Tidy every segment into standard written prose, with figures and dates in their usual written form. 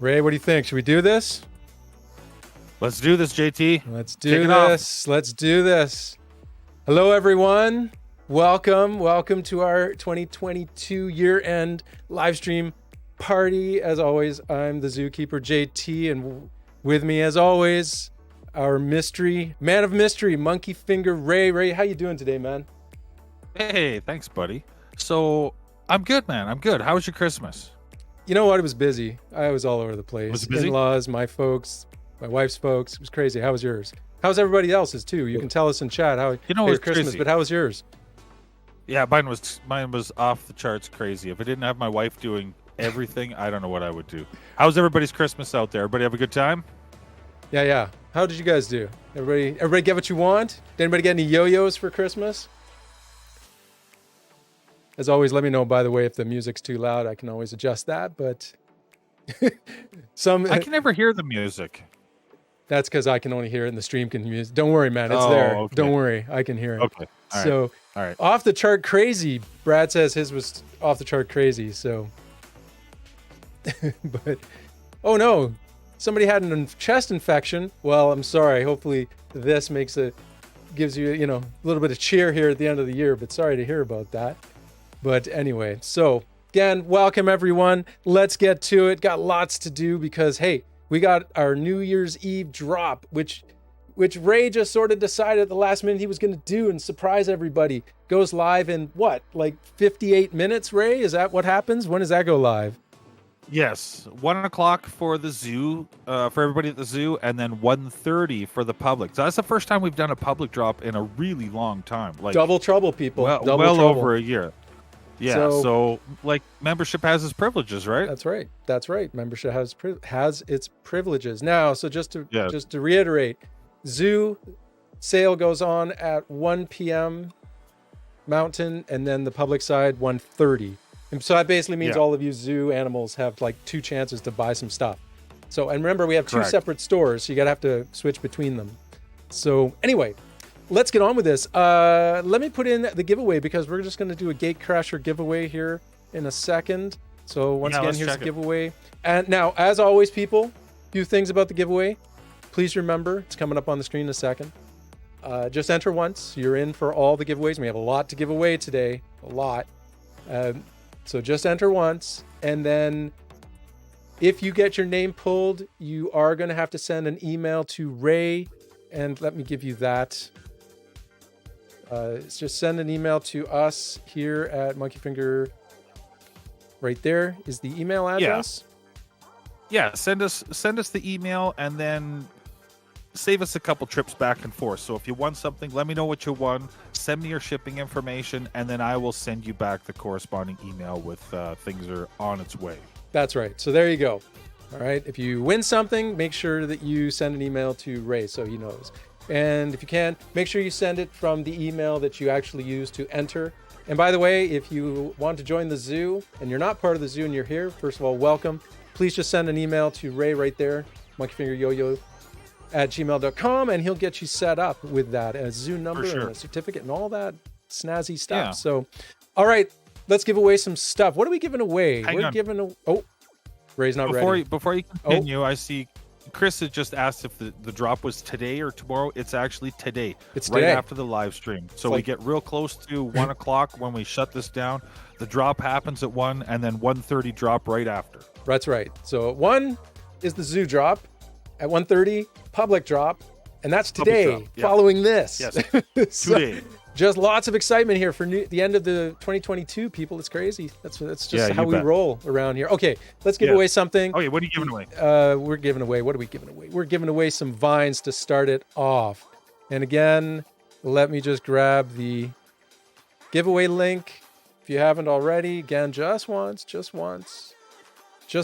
Ray, what do you think? Should we do this? Let's do this, JT. Let's do this. Let's do this. Hello, everyone. Welcome to our 2022 year-end live stream party. As always, I'm the zookeeper JT, and with me, as always, our man of mystery, MonkeyfingeR Ray. Ray, how you doing today, man? Hey, thanks, buddy. So I'm good, man. I'm good. How was your Christmas? You know what? It was busy. I was all over the place. Was it busy? In-laws, my folks, my wife's folks. It was crazy. How was yours? How's everybody else's too? You can tell us in chat how your Christmas, crazy. But how was yours? Yeah, mine was off the charts crazy. If I didn't have my wife doing everything, I don't know what I would do. How was everybody's Christmas out there? Everybody have a good time? Yeah. How did you guys do? Everybody get what you want? Did anybody get any yo-yos for Christmas? As always, let me know, by the way, if the music's too loud. I can always adjust that, but I can never hear the music. That's because I can only hear it and the stream can use. Don't worry, man. It's there. Okay. Don't worry. I can hear it. Okay. All right. Off the chart crazy. Brad says his was off the chart crazy. So, but, oh no, somebody had a chest infection. Well, I'm sorry. Hopefully this gives you, a little bit of cheer here at the end of the year, but sorry to hear about that. But anyway, so again, welcome everyone. Let's get to it. Got lots to do because, hey, we got our New Year's Eve drop, which Ray just sort of decided at the last minute he was going to do and surprise everybody. Goes live in what, like 58 minutes, Ray? Is that what happens? When does that go live? Yes, 1 o'clock for the zoo, for everybody at the zoo, and then 1:30 for the public. So that's the first time we've done a public drop in a really long time. Like double trouble, people. Well trouble. Over a year. Yeah, so like membership has its privileges, right? That's right. Membership has its privileges. Now, so just to reiterate, zoo sale goes on at 1 p.m. Mountain, and then the public side 1:30. And so that basically means all of you zoo animals have like 2 chances to buy some stuff. So, and remember, we have 2 separate stores, so you have to switch between them. So anyway, let's get on with this. Let me put in the giveaway because we're just going to do a Gatecrasher giveaway here in a second. So once again, here's the giveaway. And now, as always, people, a few things about the giveaway. Please remember, it's coming up on the screen in a second. Just enter once. You're in for all the giveaways. We have a lot to give away today. A lot. So just enter once. And then if you get your name pulled, you are going to have to send an email to Ray. And let me give you that. Just send an email to us here at MonkeyfingeR. Right there is the email address. Yeah, send us the email and then save us a couple trips back and forth. So if you won something, let me know what you won. Send me your shipping information, and then I will send you back the corresponding email with things are on its way. That's right. So there you go. All right. If you win something, make sure that you send an email to Ray so he knows. And if you can, make sure you send it from the email that you actually use to enter. And by the way, if you want to join the zoo and you're not part of the zoo and you're here, first of all, welcome. Please just send an email to Ray right there, monkeyfingeryoyo@gmail.com, and he'll get you set up with that, a zoo number and a certificate and all that snazzy stuff. Yeah. So, all right, let's give away some stuff. What are we giving away? Ray's not ready. Before you continue, I see Chris has just asked if the drop was today or tomorrow. It's actually today. It's right today. After the live stream. So we get real close to 1 o'clock when we shut this down. The drop happens at 1, and then 1:30 drop right after. That's right. So at 1 is the zoo drop. At 1:30, public drop. And that's today, following this. Yes, today. Just lots of excitement here for the end of the 2022, people. It's crazy. That's just how we roll around here. Okay, let's give away something. Okay, what are you giving away? We're giving away, what are we giving away? We're giving away some vines to start it off. And again, let me just grab the giveaway link. If you haven't already, again, just once.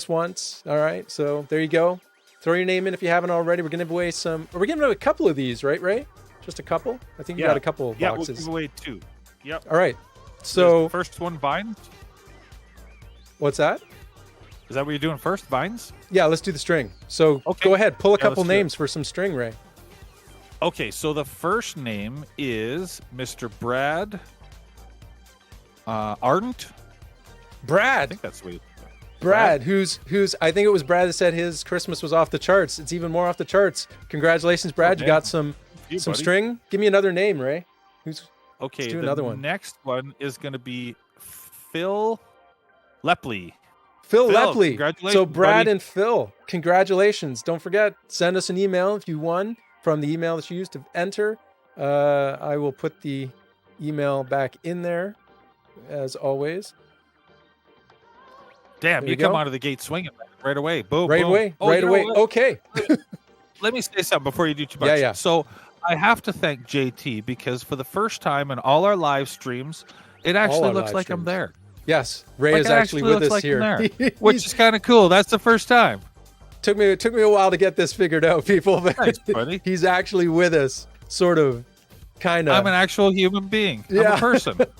All right, so there you go. Throw your name in if you haven't already. We're going to give away we're giving away a couple of these, right, Ray? Just a couple? I think you got a couple of boxes. Yeah, we'll give away 2. Yep. All right. So first one, vines. What's that? Is that what you're doing first, vines? Yeah, let's do the string. So go ahead, pull a couple names for some string, Ray. Okay, so the first name is Mr. Brad Ardent. Brad. I think that's sweet. Brad, who's I think it was Brad that said his Christmas was off the charts. It's even more off the charts. Congratulations, Brad. You got some string. Give me another name, Ray. Let's do another one. Next one is going to be Phil Lepley. Phil Lepley. Congratulations, so Brad buddy. and Phil, congratulations. Don't forget, send us an email if you won from the email that you used to enter. I will put the email back in there as always. Damn, you come out of the gate swinging right away. Boom. Right boom. away. Right away. Okay. Let me say something before you do too much. Yeah. So I have to thank JT because for the first time in all our live streams, it actually looks like I'm there. Yes, Ray is actually with us here, which is kind of cool. That's the first time. Took me a while to get this figured out, people. But nice, buddy. He's actually with us, sort of, kind of. I'm an actual human being. I'm a person. Sort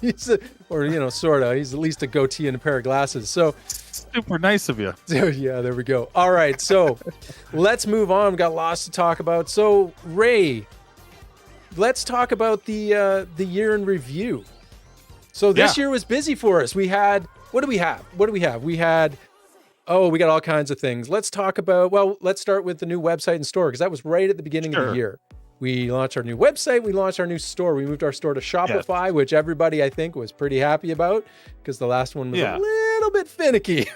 of. He's at least a goatee and a pair of glasses. So super nice of you. Yeah, there we go. All right, so let's move on. We've got lots to talk about. So Ray, let's talk about the year in review. So this year was busy for us. We had, what do we have? We had, we got all kinds of things. Let's start with the new website and store, because that was right at the beginning of the year. We launched our new website. We launched our new store. We moved our store to Shopify, which everybody, I think, was pretty happy about, because the last one was a little bit finicky,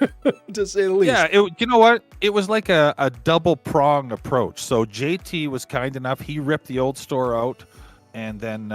to say the least. Yeah, you know what? It was like a double prong approach. So JT was kind enough. He ripped the old store out and then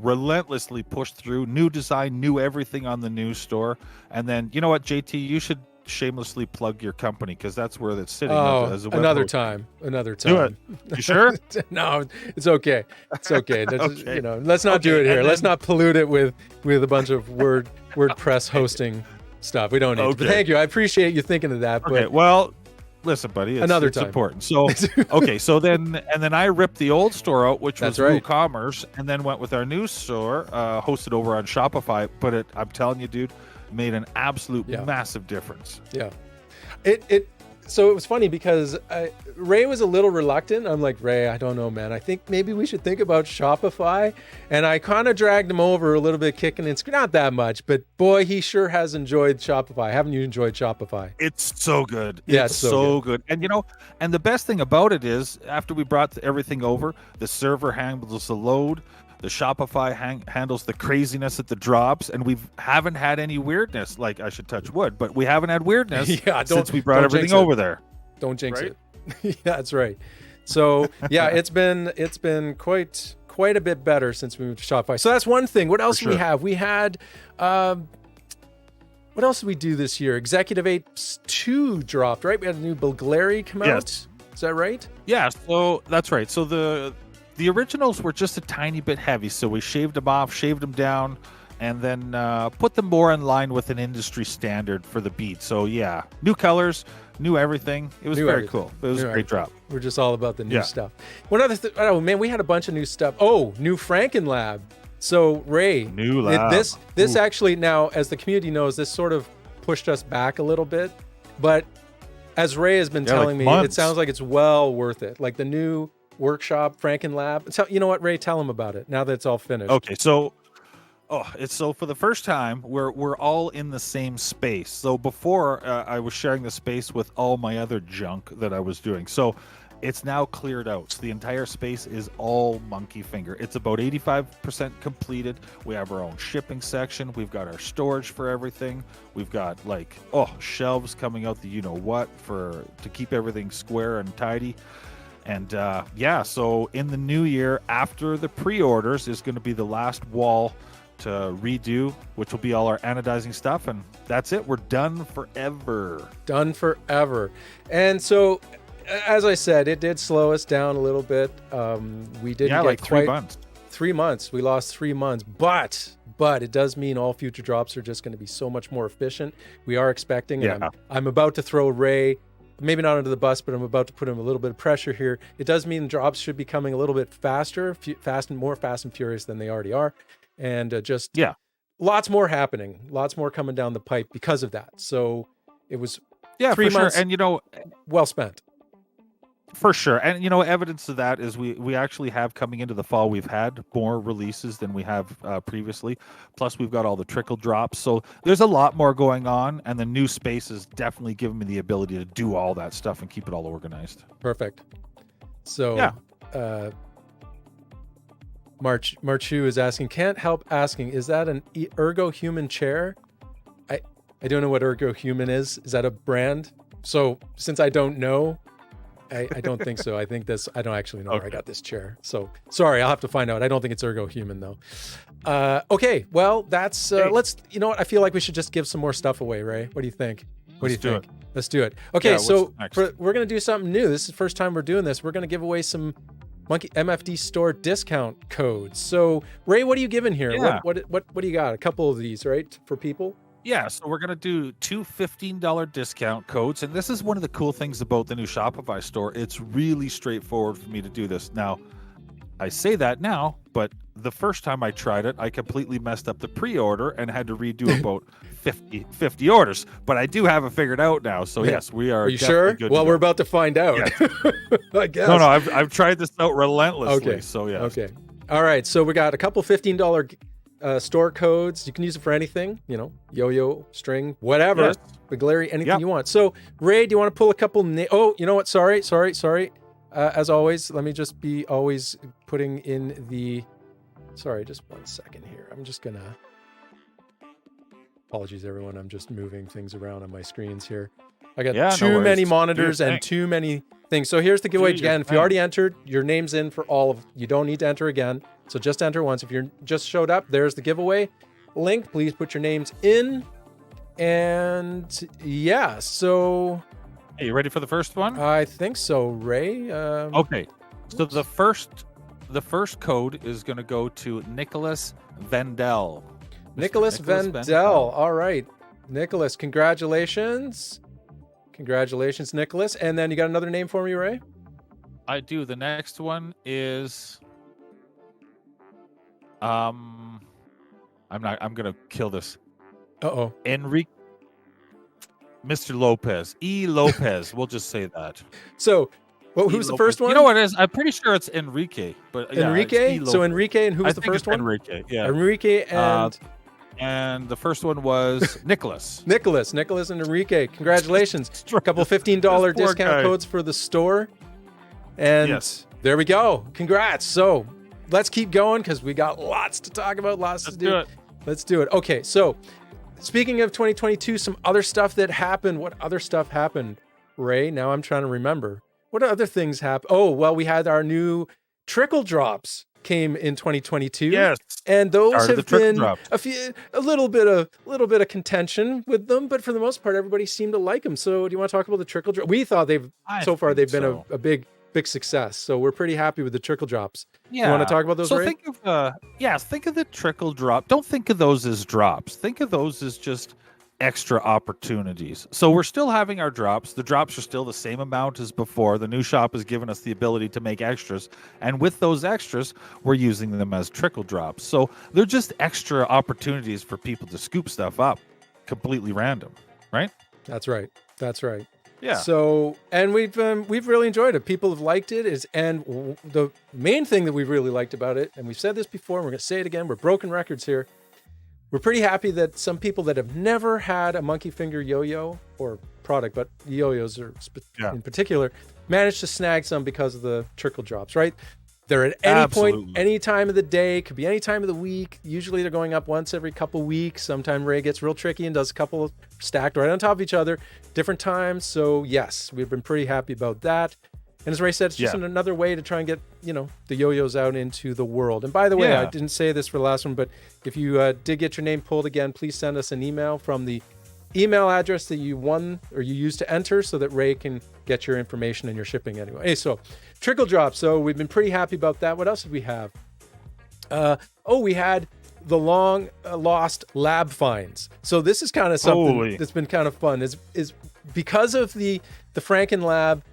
relentlessly pushed through new design, new everything on the new store. And then, you know what, JT, you should shamelessly plug your company, because that's where it's sitting. As a web another host. time. Do it. You sure? No, it's okay. It's okay. Okay. Let's not do it here. Let's not pollute it with a bunch of WordPress hosting stuff. We don't need to. But thank you. I appreciate you thinking of that. Okay. But well, listen, buddy, another it's time. important. So, so then I ripped the old store out, which was WooCommerce, and then went with our new store, hosted over on Shopify. But I'm telling you, dude, made an absolute massive difference. Yeah. So it was funny because Ray was a little reluctant. I'm like, Ray, I don't know, man. I think maybe we should think about Shopify. And I kind of dragged him over a little bit, kicking and not that much, but boy, he sure has enjoyed Shopify. Haven't you enjoyed Shopify? It's so good. Yeah, it's so good. And and the best thing about it is, after we brought everything over, the server handles the load. The Shopify handles the craziness at the drops, and we haven't had any weirdness. Like, I should touch wood, but we haven't had weirdness since we brought everything over there. Don't jinx it. Yeah, that's right. So yeah, it's been quite a bit better since we moved to Shopify. So that's one thing. What else do we have? We had what else did we do this year? Executive Apes 2 dropped, right? We had a new Bulgari come out. Is that right? Yeah, so that's right. So the originals were just a tiny bit heavy, so we shaved them off, shaved them down, and then put them more in line with an industry standard for the beat. So yeah, new colors, new everything. It was very cool. It was a great drop. We're just all about the new stuff. One other thing, oh man, we had a bunch of new stuff. Oh, new FrankenLab. So Ray, new lab. This actually, now, as the community knows, this sort of pushed us back a little bit, but as Ray has been telling me, it sounds like it's well worth it. Like the new workshop, FrankenLab. You know what, Ray? Tell them about it now that it's all finished. Okay, so for the first time we're all in the same space. So before I was sharing the space with all my other junk that I was doing. So it's now cleared out. So the entire space is all MonkeyfingeR. It's about 85% completed. We have our own shipping section. We've got our storage for everything. We've got shelves coming out to keep everything square and tidy. And so in the new year, after the pre-orders, is going to be the last wall to redo, which will be all our anodizing stuff. And that's it. We're done forever. Done forever. And so, as I said, it did slow us down a little bit. We didn't get 3 months. 3 months. We lost 3 months. But it does mean all future drops are just going to be so much more efficient. We are expecting, and I'm about to throw Ray, maybe not under the bus, but I'm about to put him a little bit of pressure here. It does mean drops should be coming a little bit faster, more fast and furious than they already are. And lots more happening, lots more coming down the pipe because of that. So it was 3 months. And well spent. For sure. And, you know, evidence of that is we actually have coming into the fall, we've had more releases than we have previously. Plus, we've got all the trickle drops. So there's a lot more going on. And the new space is definitely giving me the ability to do all that stuff and keep it all organized. Perfect. So, yeah. Marchu is asking, can't help asking, is that an Ergo Human chair? I don't know what Ergo Human is. Is that a brand? So since I don't know, I don't think so. I think I don't actually know where I got this chair. So sorry, I'll have to find out. I don't think it's Ergo Human though. Okay, well, that's, let's, you know what? I feel like we should just give some more stuff away, Ray. What do you think? Let's do it. Okay, yeah, so we're going to do something new. This is the first time we're doing this. We're going to give away some MFD store discount codes. So Ray, what are you giving here? Yeah. What do you got? A couple of these, right? For people? Yeah, so we're going to do 2 $15 discount codes. And this is one of the cool things about the new Shopify store. It's really straightforward for me to do this. Now, I say that now, but the first time I tried it, I completely messed up the pre-order and had to redo about 50 orders. But I do have it figured out now. So yes, we are. Are you sure? Well, we're about to find out. Yes. I guess. No, I've tried this out relentlessly. Okay. So yeah. Okay. All right. So we got a couple $15 store codes. You can use it for anything, you know, yo-yo, string, whatever, Glary, anything you want. So Ray, do you want to pull a couple? Oh, you know what? Sorry. As always, let me just be always putting in the. Sorry, just 1 second here. I'm just gonna. Apologies, everyone. I'm just moving things around on my screens here. I got too many monitors and too many things. So here's the giveaway again. If you already entered, your name's in for all of. You don't need to enter again. So just enter once. If you're just showed up, there's the giveaway link. Please put your names in. And yeah, so. Hey, you ready for the first one? I think so, Ray. Okay. So the first code is going to go to Nicholas Vendel. Nicholas Vendel. All right. Nicholas, congratulations. Congratulations, Nicholas. And then you got another name for me, Ray? I do. The next one is I'm gonna kill this. Enrique Mr. Lopez. Lopez. We'll just say that. So who's the first one? You know what it is? I'm pretty sure it's Enrique. But Enrique? So Enrique, and who was the first one? Enrique, yeah. Enrique and the first one was Nicholas. Nicholas and Enrique. Congratulations. A couple $15 discount codes for the store. And there we go. Congrats. So let's keep going because we got lots to talk about, lots to do. Let's do it. Okay, so speaking of 2022, some other stuff that happened. What other stuff happened, Ray? Now I'm trying to remember. What other things happened? Oh, well, we had our new trickle drops came in 2022. Yes. And those have been a little bit of contention with them, but for the most part, everybody seemed to like them. So do you want to talk about the trickle drop? We thought they've been a big success. So we're pretty happy with the trickle drops. Yeah. You want to talk about those, Ray? Think of the trickle drop. Don't think of those as drops. Think of those as just extra opportunities. So we're still having our drops. The drops are still the same amount as before. The new shop has given us the ability to make extras. And with those extras, we're using them as trickle drops. So they're just extra opportunities for people to scoop stuff up completely random, right? That's right. Yeah. So, and we've really enjoyed it. People have liked it. And the main thing that we've really liked about it, and we've said this before, and we're going to say it again, we're broken records here. We're pretty happy that some people that have never had a MonkeyfingeR yo-yo or product, but yo-yos are in particular, managed to snag some because of the trickle drops, right? They're at any point, any time of the day, could be any time of the week. Usually they're going up once every couple weeks. Sometimes Ray gets real tricky and does a couple stacked right on top of each other, different times. So yes, we've been pretty happy about that. And as Ray said, it's just another way to try and get, the yo-yos out into the world. And by the way, I didn't say this for the last one, but if you did get your name pulled again, please send us an email from the email address that you won or you used to enter so that Ray can get your information and your shipping anyway. Hey, so trickle drop. So we've been pretty happy about that. What else did we have? We had the long lost lab finds. So this is kind of something that's been kind of fun is because of the Franken lab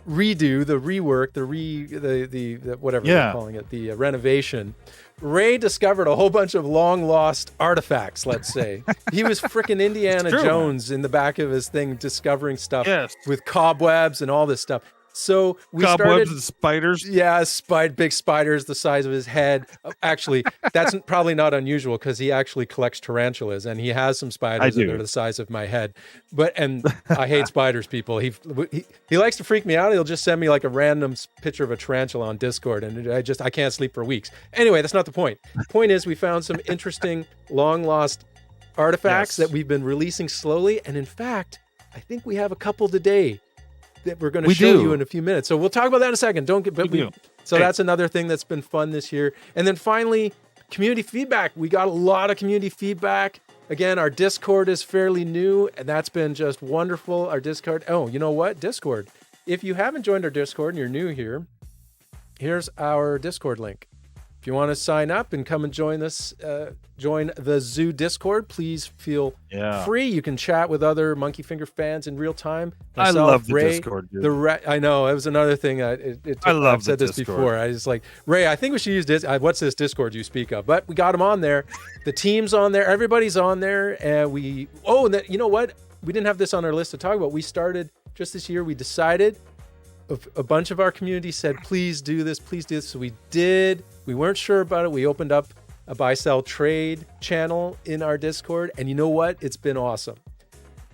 redo, the rework, the whatever they're calling it, the renovation. Ray discovered a whole bunch of long lost artifacts, let's say. He was freaking Indiana Jones in the back of his thing discovering stuff with cobwebs and all this stuff. So we cobwebs and spiders. Yeah, big spiders the size of his head. Actually, that's probably not unusual because he actually collects tarantulas and he has some spiders that are the size of my head. And I hate spiders, people. He likes to freak me out. He'll just send me like a random picture of a tarantula on Discord, and I can't sleep for weeks. Anyway, that's not the point. The point is we found some interesting long lost artifacts that we've been releasing slowly, and in fact, I think we have a couple today that we're going to show you in a few minutes. So we'll talk about that in a second. That's another thing that's been fun this year. And then finally, community feedback. We got a lot of community feedback. Again, our Discord is fairly new, and that's been just wonderful. Our Discord. Oh, you know what? Discord. If you haven't joined our Discord and you're new here, here's our Discord link. If you want to sign up and come and join us, join the Zoo Discord, please feel free. You can chat with other MonkeyfingeR fans in real time. Myself, I love the Ray, Discord. I know, it was another thing. I've said this before. I was like, Ray, I think we should use this. What's this Discord you speak of? But we got them on there. The team's on there. Everybody's on there. And you know what? We didn't have this on our list to talk about. We started just this year. We decided, a bunch of our community said, please do this. So we did. We weren't sure about it. We opened up a buy, sell, trade channel in our Discord. And you know what? It's been awesome.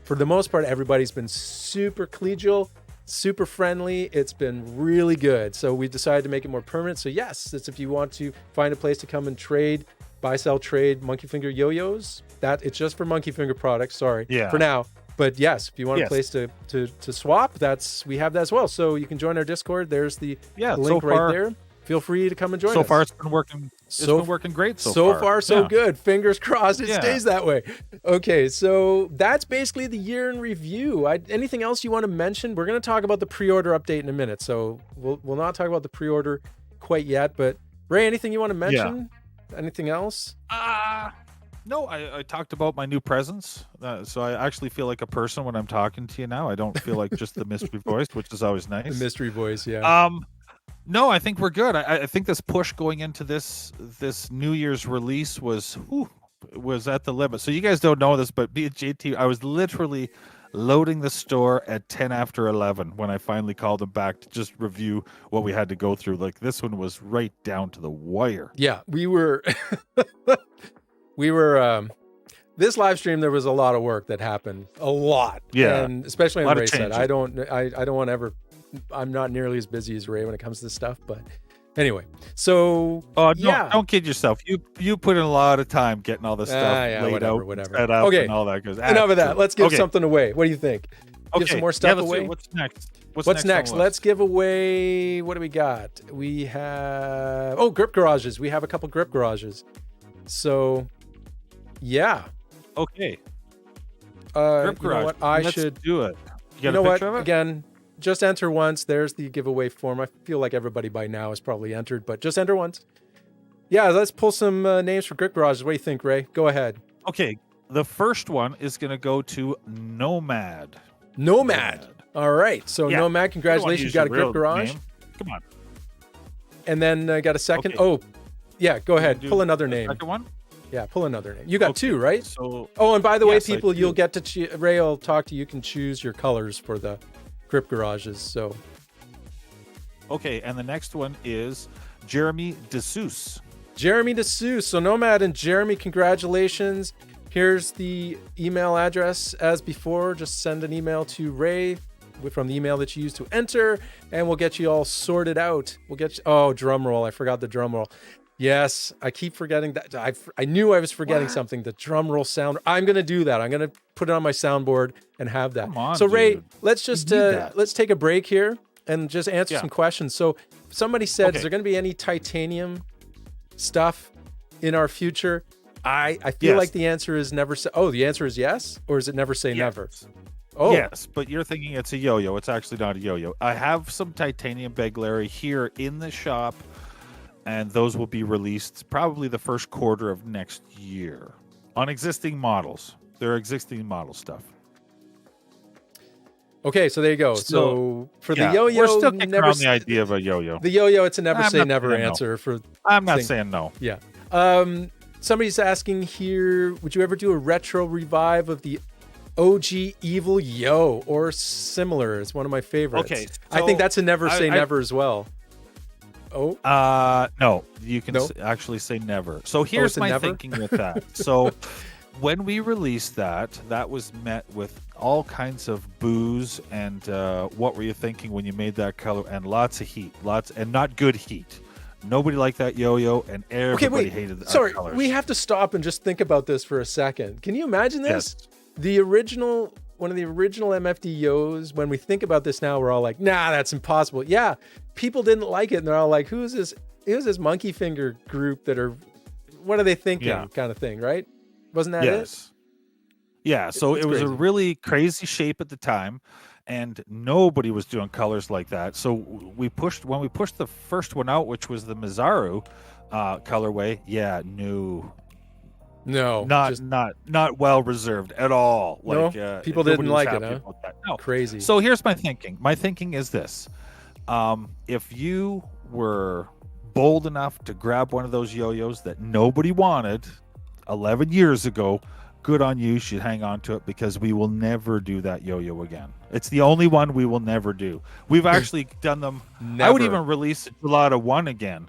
For the most part, everybody's been super collegial, super friendly. It's been really good. So we decided to make it more permanent. So yes, it's if you want to find a place to come and trade, buy, sell, trade MonkeyfingeR yo-yos, it's just for MonkeyfingeR products. Sorry. For now. But yes, if you want a place to swap, we have that as well. So you can join our Discord. There's the link right there. Feel free to come and join us. So far, it's been working. It's been working great so far. So good. Fingers crossed it stays that way. Okay, so that's basically the year in review. Anything else you want to mention? We're going to talk about the pre-order update in a minute. So we'll not talk about the pre-order quite yet. But Ray, anything you want to mention? Anything else? No, I talked about my new presence. So I actually feel like a person when I'm talking to you now. I don't feel like just the mystery voice, which is always nice. The mystery voice, yeah. No, I think we're good. I think this push going into this New Year's release was at the limit. So you guys don't know this, but me and JT, I was literally loading the store at 10 after 11 when I finally called them back to just review what we had to go through. Like this one was right down to the wire. Yeah, we were this live stream, there was a lot of work that happened. A lot. Yeah. And especially on Ray said, I don't want to ever, I'm not nearly as busy as Ray when it comes to this stuff, but anyway. So don't kid yourself. You put in a lot of time getting all this stuff laid out, set up, and all that goes. Enough of that. Let's give something away. What do you think? Give some more stuff away. What's next? What's next? Let's give away. What do we got? We have grip garages. We have a couple grip garages. So yeah. Okay. Grip garage. Let's do it. You know what? Again, just enter once. There's the giveaway form. I feel like everybody by now has probably entered, but just enter once. Yeah, let's pull some names for grip garages. What do you think, Ray? Go ahead. Okay. The first one is going to go to Nomad. All right. So Nomad, congratulations. You got a grip garage. Name. Come on. And then got a second. Okay. Oh, yeah. Go ahead. Pull another name. Second one? Yeah, pull another name. You got two, right? So, and by the way, people, you'll get to Ray will talk to you. You can choose your colors for the grip garages. So, okay, and the next one is Jeremy DeSeuss. So Nomad and Jeremy, congratulations. Here's the email address as before. Just send an email to Ray from the email that you used to enter, and we'll get you all sorted out. We'll get you, drum roll. I forgot the drum roll. Yes, I keep forgetting that. I knew I was forgetting something. The drum roll sound. I'm going to do that. I'm going to put it on my soundboard and have that. Come on, so Ray, dude. let's just let's take a break here and just answer some questions. So somebody said, is there going to be any titanium stuff in our future? I feel like the answer is never say. Oh, the answer is yes, or is it never say never? Oh, yes, but you're thinking it's a yo-yo. It's actually not a yo-yo. I have some titanium Beglary here in the shop. And those will be released probably the first quarter of next year on existing models. They're existing model stuff. Okay, so there you go. So for the yo-yo, we're still kicking around the idea of a yo-yo. The yo-yo, it's a never say never answer. I'm not saying no. Yeah. Somebody's asking here, would you ever do a retro revive of the OG Evil Yo or similar. It's one of my favorites. Okay, I think that's a never say never as well. Oh, no, you can actually say never. So here's my thinking with that. So when we released that was met with all kinds of boos and what were you thinking when you made that color, and lots of heat, and not good heat. Nobody liked that yo-yo, and everybody hated the colors. We have to stop and just think about this for a second. Can you imagine this? Yes. One of the original MFD Yos, when we think about this now, we're all like, nah, that's impossible. Yeah, people didn't like it, and they're all like, who's this MonkeyfingeR group that are, what are they thinking, kind of thing, right? Wasn't that it? Yeah, so it was a really crazy shape at the time, and nobody was doing colors like that. So when we pushed the first one out, which was the Mizaru colorway, not well reserved at all. Like people didn't like it, huh? No. Crazy. So here's my thinking. My thinking is this: if you were bold enough to grab one of those yo-yos that nobody wanted 11 years ago, good on you. Should hang on to it, because we will never do that yo-yo again. It's the only one we will never do. We've actually done them. Never. I would even release Gelada 1 again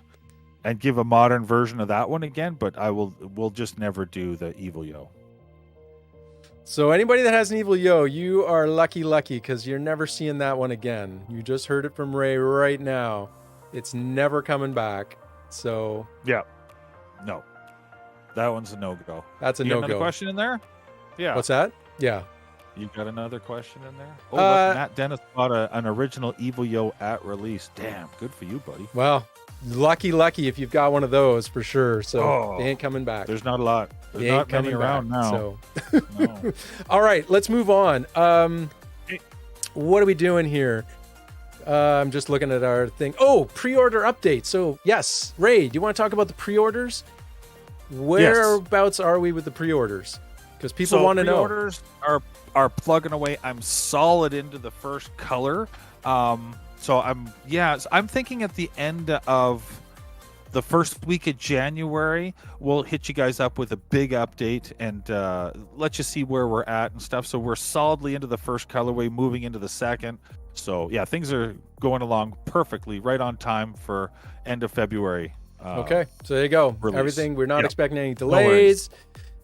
and give a modern version of that one again, but we'll just never do the Evil Yo. So anybody that has an Evil Yo, you are lucky, because you're never seeing that one again. You just heard it from Ray right now. It's never coming back. So yeah, no, that one's a no-go. That's a no-go. Another question in there? Yeah. What's that? Yeah. You got another question in there? Oh, look, Matt Dennis bought an original Evil Yo at release. Damn, good for you, buddy. Well, lucky if you've got one of those for sure. So they ain't coming back. There's not a lot. There's not many around now. So. No. All right, let's move on. What are we doing here? I'm just looking at our thing. Oh, pre-order update. So yes, Ray, do you want to talk about the pre-orders? Whereabouts are we with the pre-orders? Because people want to know. Pre-orders are plugging away. I'm solid into the first color. So I'm thinking at the end of the first week of January, we'll hit you guys up with a big update and let you see where we're at and stuff. So we're solidly into the first colorway, moving into the second. So yeah, things are going along perfectly, right on time for end of February. Okay, so there you go. Release. Everything, we're not expecting any delays.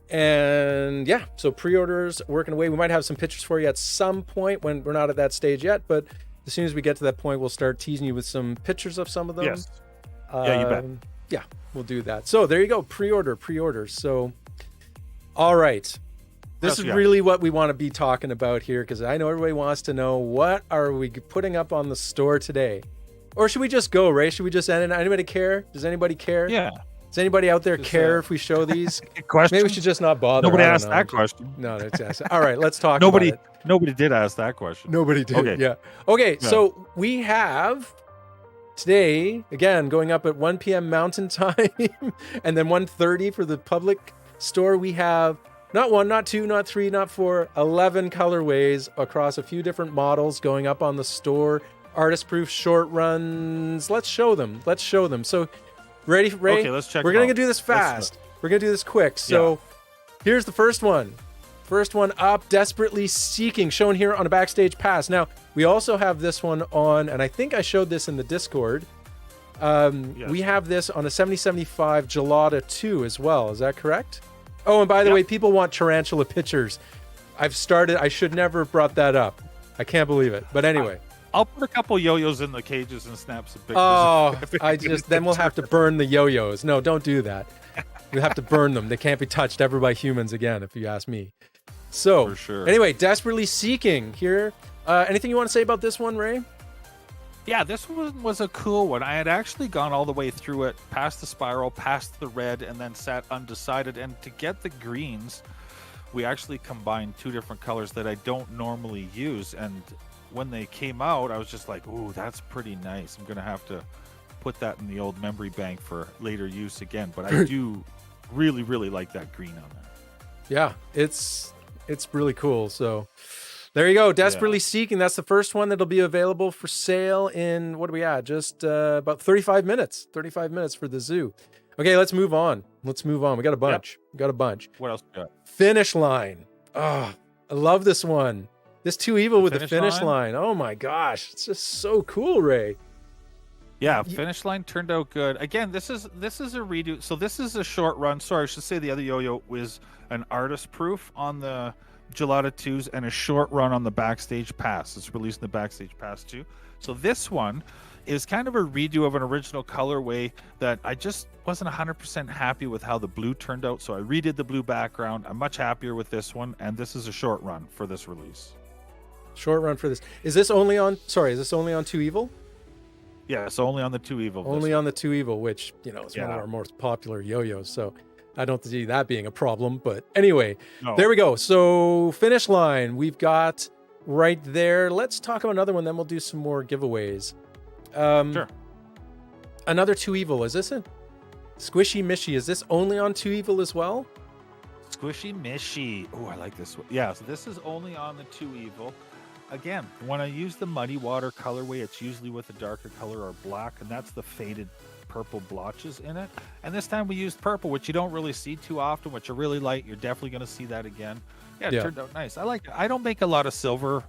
And yeah, so pre-orders working away. We might have some pictures for you at some point when we're not at that stage yet, but as soon as we get to that point, we'll start teasing you with some pictures of some of them. Yes. Yeah, you bet. Yeah, we'll do that. So there you go, pre-orders. So, all right. This is really what we want to be talking about here, because I know everybody wants to know, what are we putting up on the store today? Or should we just go, Ray? Should we just end it? Anybody care? Does anybody care? Yeah. Does anybody out there care if we show these? Question? Maybe we should just not bother. Nobody asked that question. No, it's all right, let's talk about it. Nobody did ask that question. Nobody did, okay. Yeah. Okay, so we have today, again, going up at 1 p.m. Mountain Time, and then 1:30 for the public store. We have not 1, not 2, not 3, not 4, 11 colorways across a few different models going up on the store. Artist proof short runs. Let's show them. So, ready, Ray? Okay, let's check. We're going to do this fast. We're going to do this quick. So, here's the first one. First one up, Desperately Seeking, shown here on a backstage pass. Now, we also have this one on, and I think I showed this in the Discord. We have this on a 7075 Gelada 2 as well. Is that correct? Oh, and by the way, people want tarantula pictures. I should never have brought that up. I can't believe it. But anyway. I'll put a couple yo-yos in the cages and snap some pictures. Oh, then we'll have to burn the yo-yos. No, don't do that. We have to burn them. They can't be touched ever by humans again, if you ask me. So, for sure. Anyway, Desperately Seeking here. Anything you want to say about this one, Ray? Yeah, this one was a cool one. I had actually gone all the way through it, past the spiral, past the red, and then sat undecided. And to get the greens, we actually combined two different colors that I don't normally use. And when they came out, I was just like, ooh, that's pretty nice. I'm going to have to put that in the old memory bank for later use again. But I do really, really like that green on there. Yeah, it's really cool. So there you go. Desperately Seeking. That's the first one that'll be available for sale in, what are we at? Just about 35 minutes. 35 minutes for the zoo. Okay, let's move on. We got a bunch. What else we got? Finish Line. Oh, I love this one. This Too Evil with the finish line. Oh my gosh, it's just so cool, Ray. Yeah, finish line turned out good. Again, this is a redo. So this is a short run. Sorry, I should say the other yo-yo was an artist proof on the Gelada 2s and a short run on the Backstage Pass. It's released in the Backstage Pass too. So this one is kind of a redo of an original colorway that I just wasn't 100% happy with how the blue turned out. So I redid the blue background. I'm much happier with this one, and this is a short run for this release. Short run for this. Is this only on Too Evil? Yeah, it's only on the Too Evil. Only on the Too Evil, which, is one of our most popular yo-yos. So I don't see that being a problem. But anyway, There we go. So finish line, we've got right there. Let's talk about another one, then we'll do some more giveaways. Sure. Another Too Evil. Is this a Squishy Mishy? Is this only on Too Evil as well? Squishy Mishy. Oh, I like this one. Yeah, so this is only on the Too Evil. Again, when I use the Muddy Water colorway, it's usually with a darker color or black, and that's the faded purple blotches in it. And this time we used purple, which you don't really see too often, which I really like. You're definitely going to see that again. Yeah, it turned out nice. I like it. I don't make a lot of silver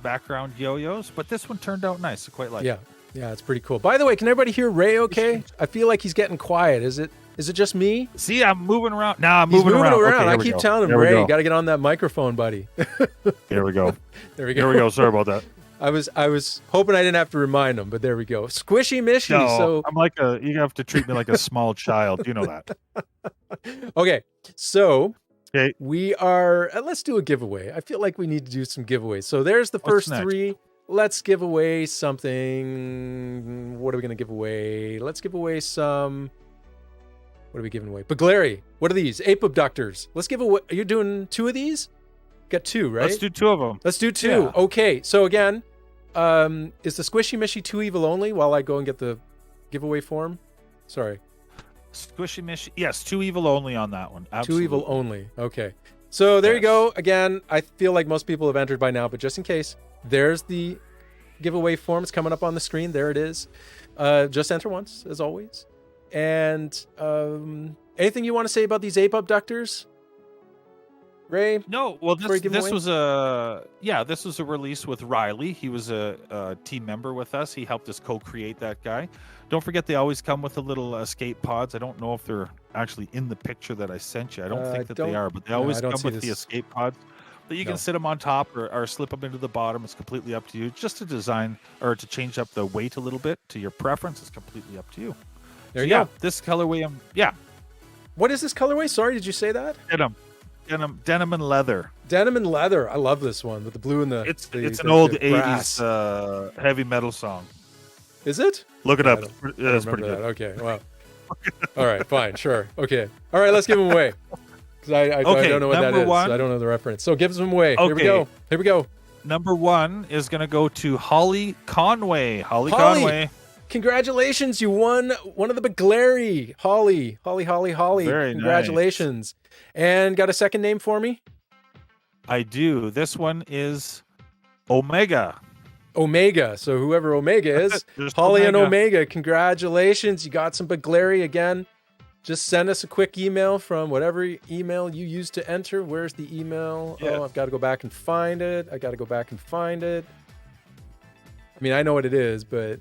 background yo-yos, but this one turned out nice. I quite like it. Yeah, it's pretty cool. By the way, can everybody hear Ray okay? I feel like he's getting quiet. Is it just me? See, I'm moving around. Nah, I'm moving around. Okay, I keep telling him, Ray, you got to get on that microphone, buddy. Here we go. There we go. Here we go. Sorry about that. I was hoping I didn't have to remind him, but there we go. Squishy Mishy. No, so I'm you have to treat me like a small child. You know that. Okay, so we are. Let's do a giveaway. I feel like we need to do some giveaways. So there's the first three. Let's give away something. What are we going to give away? Let's give away some. What are we giving away? Bagleri. What are these? Ape abductors. Let's give away. Are you doing 2 of these? Got 2, right? Let's do 2 of them. Let's do 2. Yeah. Okay. So again, is the Squishy Mishy Too Evil only while I go and get the giveaway form? Sorry. Squishy Mishy. Yes, Too Evil only on that one. Absolutely. 2 Evil only. Okay. So there you go. Again, I feel like most people have entered by now, but just in case, there's the giveaway form. It's coming up on the screen. There it is. Just enter once, as always. And anything you want to say about these ape abductors, Ray? No. Well, this was a release with Riley. He was a team member with us. He helped us co-create that guy. Don't forget, they always come with a little escape pods. I don't know if they're actually in the picture that I sent you. I don't think that they are, but they always come with the escape pods. But you can sit them on top or slip them into the bottom. It's completely up to you. Just to design or to change up the weight a little bit to your preference is completely up to you. There you go. This colorway, What is this colorway? Sorry, did you say that? Denim and leather. Denim and leather. I love this one with the blue and the. It's an old '80s heavy metal song. Is it? Look it up. It's pretty good. Okay. Wow. All right. Fine. Sure. Okay. All right. Let's give them away. I don't know what that is. I don't know the reference. So give them away. Okay. Here we go. Number 1 is going to go to Holly Conway. Holly Conway. Congratulations. You won one of the Bagleri. Holly. Very Congratulations. Nice. And got a second name for me? I do. This one is Omega. So whoever Omega is, Holly and Omega, congratulations. You got some Bagleri again. Just send us a quick email from whatever email you used to enter. Where's the email? Yes. Oh, I've got to go back and find it. I mean, I know what it is, but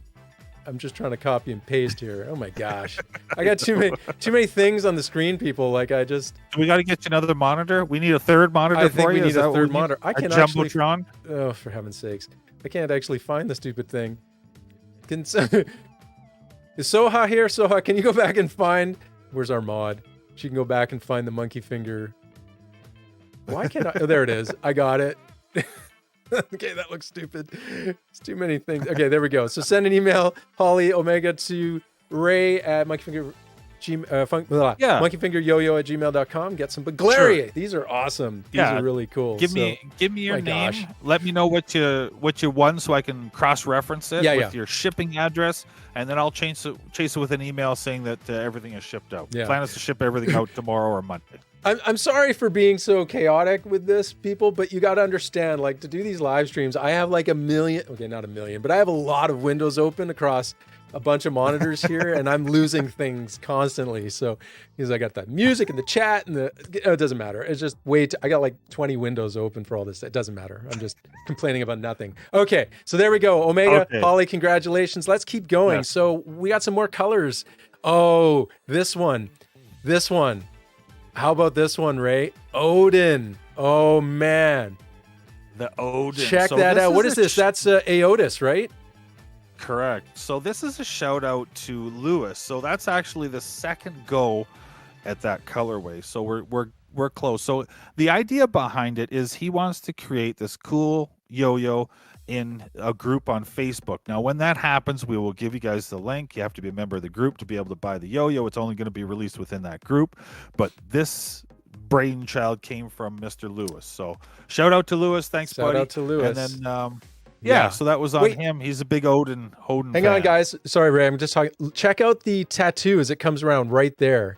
I'm just trying to copy and paste here. Oh my gosh. I got too many things on the screen, people. Like we got to get you another monitor. We need a third monitor for you. I think we need a third monitor. I can actually. Jumbotron? Oh, for heaven's sakes. I can't actually find the stupid thing. Is Soha here? Soha, can you go back and find... Where's our mod? She can go back and find the MonkeyfingeR. Why can't I? Oh, there it is. I got it. Okay, that looks stupid. It's too many things. Okay, there we go. So send an email, Holly Omega, to Ray at MonkeyfingeRYoyo@gmail.com. Get some Bagleri. Sure. These are awesome. These are really cool. Give me your name. Gosh. Let me know what you won so I can cross-reference it with your shipping address, and then I'll chase it with an email saying that everything is shipped out. Yeah. Plan is to ship everything out tomorrow or Monday. I'm sorry for being so chaotic with this, people, but you got to understand, like, to do these live streams, I have like a million, okay, not a million, but I have a lot of windows open across a bunch of monitors here, and I'm losing things constantly. So, because I got the music and the chat and it doesn't matter. It's just I got like 20 windows open for all this. It doesn't matter. I'm just complaining about nothing. Okay, so there we go. Omega, Holly, congratulations. Let's keep going. Yes. So we got some more colors. Oh, this one. How about this one, Ray? Odin. Oh, man. The Odin. Check that out. What is this? That's Aotis, right? Correct. So this is a shout out to Lewis. So that's actually the second go at that colorway. So we're close. So the idea behind it is he wants to create this cool yo-yo in a group on Facebook. Now, when that happens, we will give you guys the link. You have to be a member of the group to be able to buy the yo-yo. It's only going to be released within that group. But this brainchild came from Mr. Lewis. So shout out to Lewis. Thanks, buddy. Shout out to Lewis. And then, yeah, so that was on him. He's a big Odin Hang fan. on, guys. Sorry, Ray. I'm just talking. Check out the tattoo as it comes around right there.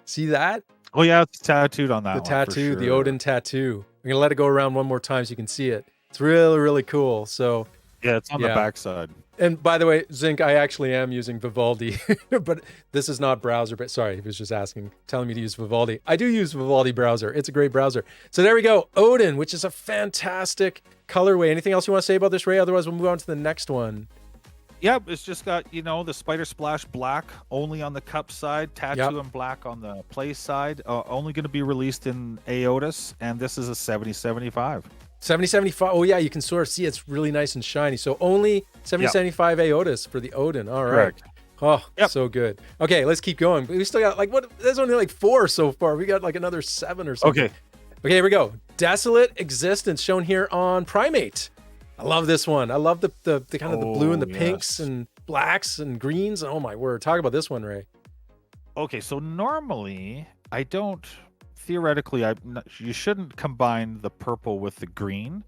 See that? Oh, yeah, it's tattooed on that the one. Tattoo, the Odin tattoo. I'm going to let it go around one more time so you can see it. It's really, really cool. So yeah, it's on the backside. And by the way, Zinc, I actually am using Vivaldi, but this is not browser. But sorry, he was just telling me to use Vivaldi. I do use Vivaldi browser. It's a great browser. So there we go. Odin, which is a fantastic colorway. Anything else you want to say about this, Ray? Otherwise, we'll move on to the next one. Yep, it's just got, the Spider Splash black only on the cup side, tattoo and black on the play side. Only going to be released in Aotis, and this is a 7075. 7075. Oh, yeah, you can sort of see it's really nice and shiny. So only 7075 Aotis for the Odin. All right. Correct. Oh, so good. Okay, let's keep going. We still got there's only like 4 so far. We got like another 7 or something. Okay, here we go. Desolate Existence shown here on Primate. I love this one. I love the kind of the blue and the pinks and blacks and greens. Oh my word. Talk about this one, Ray. Okay, so normally I don't... Theoretically, you shouldn't combine the purple with the green,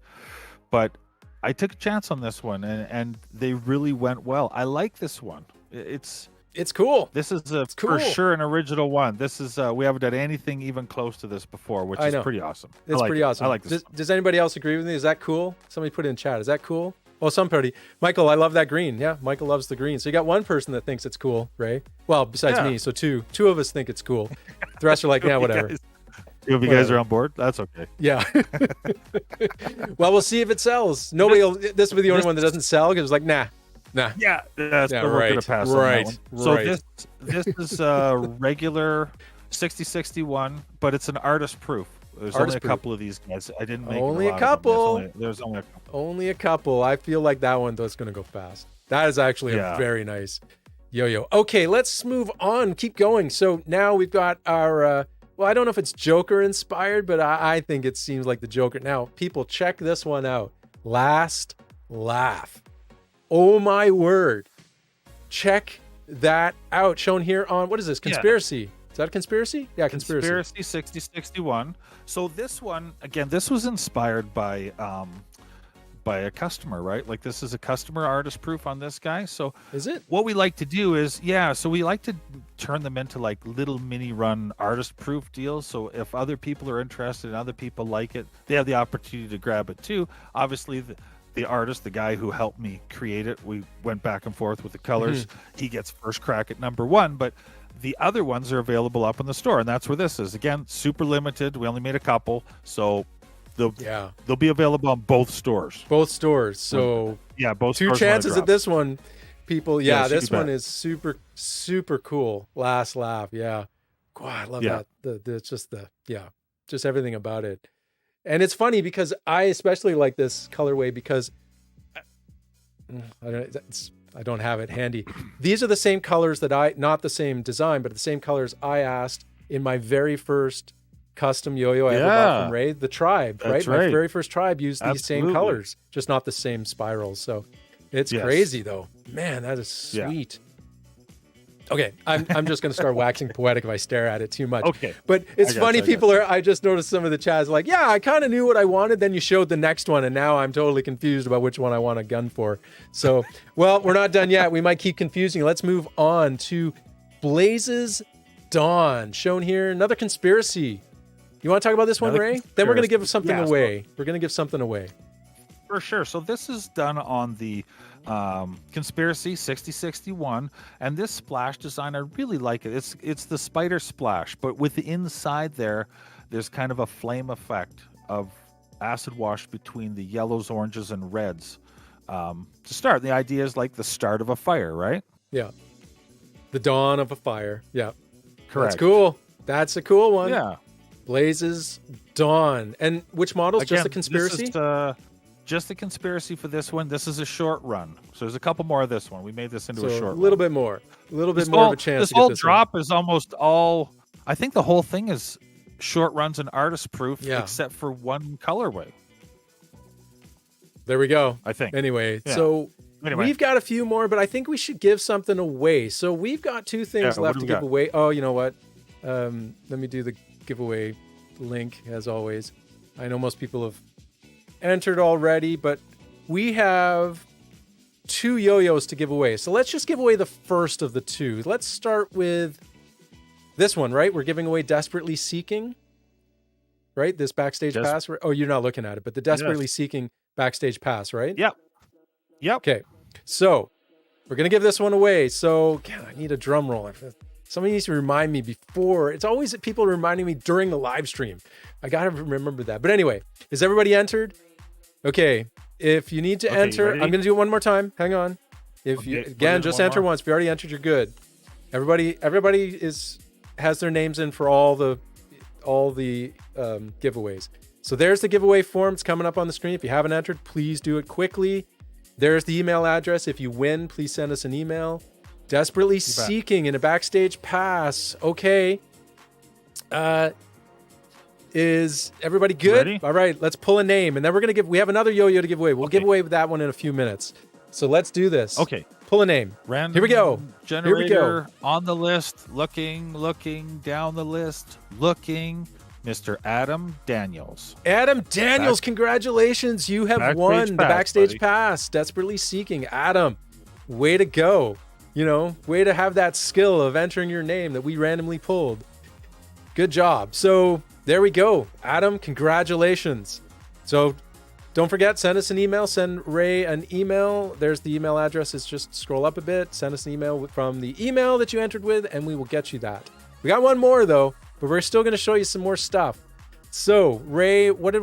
but I took a chance on this one, and they really went well. I like this one. It's cool. This is for sure an original one. This is we haven't done anything even close to this before, which is pretty awesome. It's pretty awesome. I like this. Does anybody else agree with me? Is that cool? Somebody put it in chat. Is that cool? Oh, somebody. Michael, I love that green. Yeah, Michael loves the green. So you got one person that thinks it's cool, Ray. Well, besides me, so two of us think it's cool. The rest are like, yeah, whatever. If you guys are on board, that's okay. Yeah. Well, we'll see if it sells. This will be the only one that doesn't sell because it's like, nah. Yeah, we're gonna pass on that one. So this is a regular 6061, but it's an artist proof. There's only a couple of these guys. I didn't make only a couple. There's only a couple. Only a couple. I feel like that one though is gonna go fast. That is actually a very nice yo-yo. Okay, let's move on. Keep going. So now we've got our. Well, I don't know if it's Joker inspired, but I think it seems like the Joker. Now, people, check this one out. Last Laugh. Oh my word. Check that out. Shown here on, what is this? Conspiracy. Yeah. Is that a conspiracy? Yeah, Conspiracy. Conspiracy 6061. So this one, again, this was inspired by a customer, right? Like this is a customer artist proof on this guy. So is it? What we like to do is, so we like to turn them into like little mini run artist proof deals. So if other people are interested and other people like it, they have the opportunity to grab it too. Obviously the artist, the guy who helped me create it, we went back and forth with the colors. He gets first crack at number 1, but the other ones are available up in the store. And that's where this is. Again, super limited. We only made a couple. So they'll be available on both stores. Both stores. So both 2 chances at this one, people. Yeah, this one is super, super cool. Last Laugh. Yeah. God, I love that. Just everything about it. And it's funny because I especially like this colorway because I don't have it handy. These are the same colors that not the same design, but the same colors I asked in my very first custom yo-yo I ever bought from Ray, the Tribe, right? My very first Tribe used these same colors, just not the same spirals. So it's crazy though. Man, that is sweet. Okay, I'm just going to start waxing poetic if I stare at it too much. Okay. But it's funny, I just noticed some of the chats like, yeah, I kind of knew what I wanted. Then you showed the next one, and now I'm totally confused about which one I want a gun for. So, well, we're not done yet. We might keep confusing. Let's move on to Blaze's Dawn, shown here. Another conspiracy. You want to talk about this one, Ray? Then we're going to give something away. We're going to give something away. For sure. So this is done on the Conspiracy 6061, and this splash design, I really like it. It's the spider splash, but with the inside there's kind of a flame effect of acid wash between the yellows, oranges, and reds. To start, the idea is like the start of a fire, right? Yeah. The dawn of a fire. Yeah. Correct. That's cool. That's a cool one. Yeah. Blazes Dawn. And which models? Again, just the conspiracy? This is just the conspiracy for this one. This is a short run. So there's a couple more of this one. We made this into a short run. A little bit more. A little bit more of a chance this to get whole this drop one. Is almost all... I think the whole thing is short runs and artist proof, except for one colorway. There we go. I think. Anyway, so we've got a few more, but I think we should give something away. So we've got two things left to give away. Oh, you know what? Let me do the giveaway link, as always. I know most people have entered already, but we have 2 yo-yos to give away. So let's just give away the first of the 2. Let's start with this one, right? We're giving away Desperately Seeking, right? This backstage pass. Oh, you're not looking at it, but the Desperately Seeking backstage pass, right? Yep. Okay. So we're going to give this one away. So I need a drum roll. Somebody needs to remind me before. It's always people reminding me during the live stream. I got to remember that. But anyway, is everybody entered? Okay. If you need to enter, I'm going to do it one more time. Hang on. If you again, just enter once. If you already entered, you're good. Everybody has their names in for all the giveaways. So there's the giveaway form. It's coming up on the screen. If you haven't entered, please do it quickly. There's the email address. If you win, please send us an email. Desperately Seeking in a backstage pass. Okay. Is everybody good? Ready? All right, let's pull a name. And then we have another yo-yo to give away. We'll give away that one in a few minutes. So let's do this. Okay. Pull a name. Random Here we go. Generator. Here we go. On the list. Looking down the list. Looking. Mr. Adam Daniels. Adam Daniels, congratulations. You have won the backstage pass. Desperately Seeking. Adam, way to go. Way to have that skill of entering your name that we randomly pulled. Good job. So there we go. Adam, congratulations. So don't forget, send us an email. Send Ray an email. There's the email address. It's just scroll up a bit. Send us an email from the email that you entered with, and we will get you that. We got one more, though, but we're still going to show you some more stuff. So, Ray, what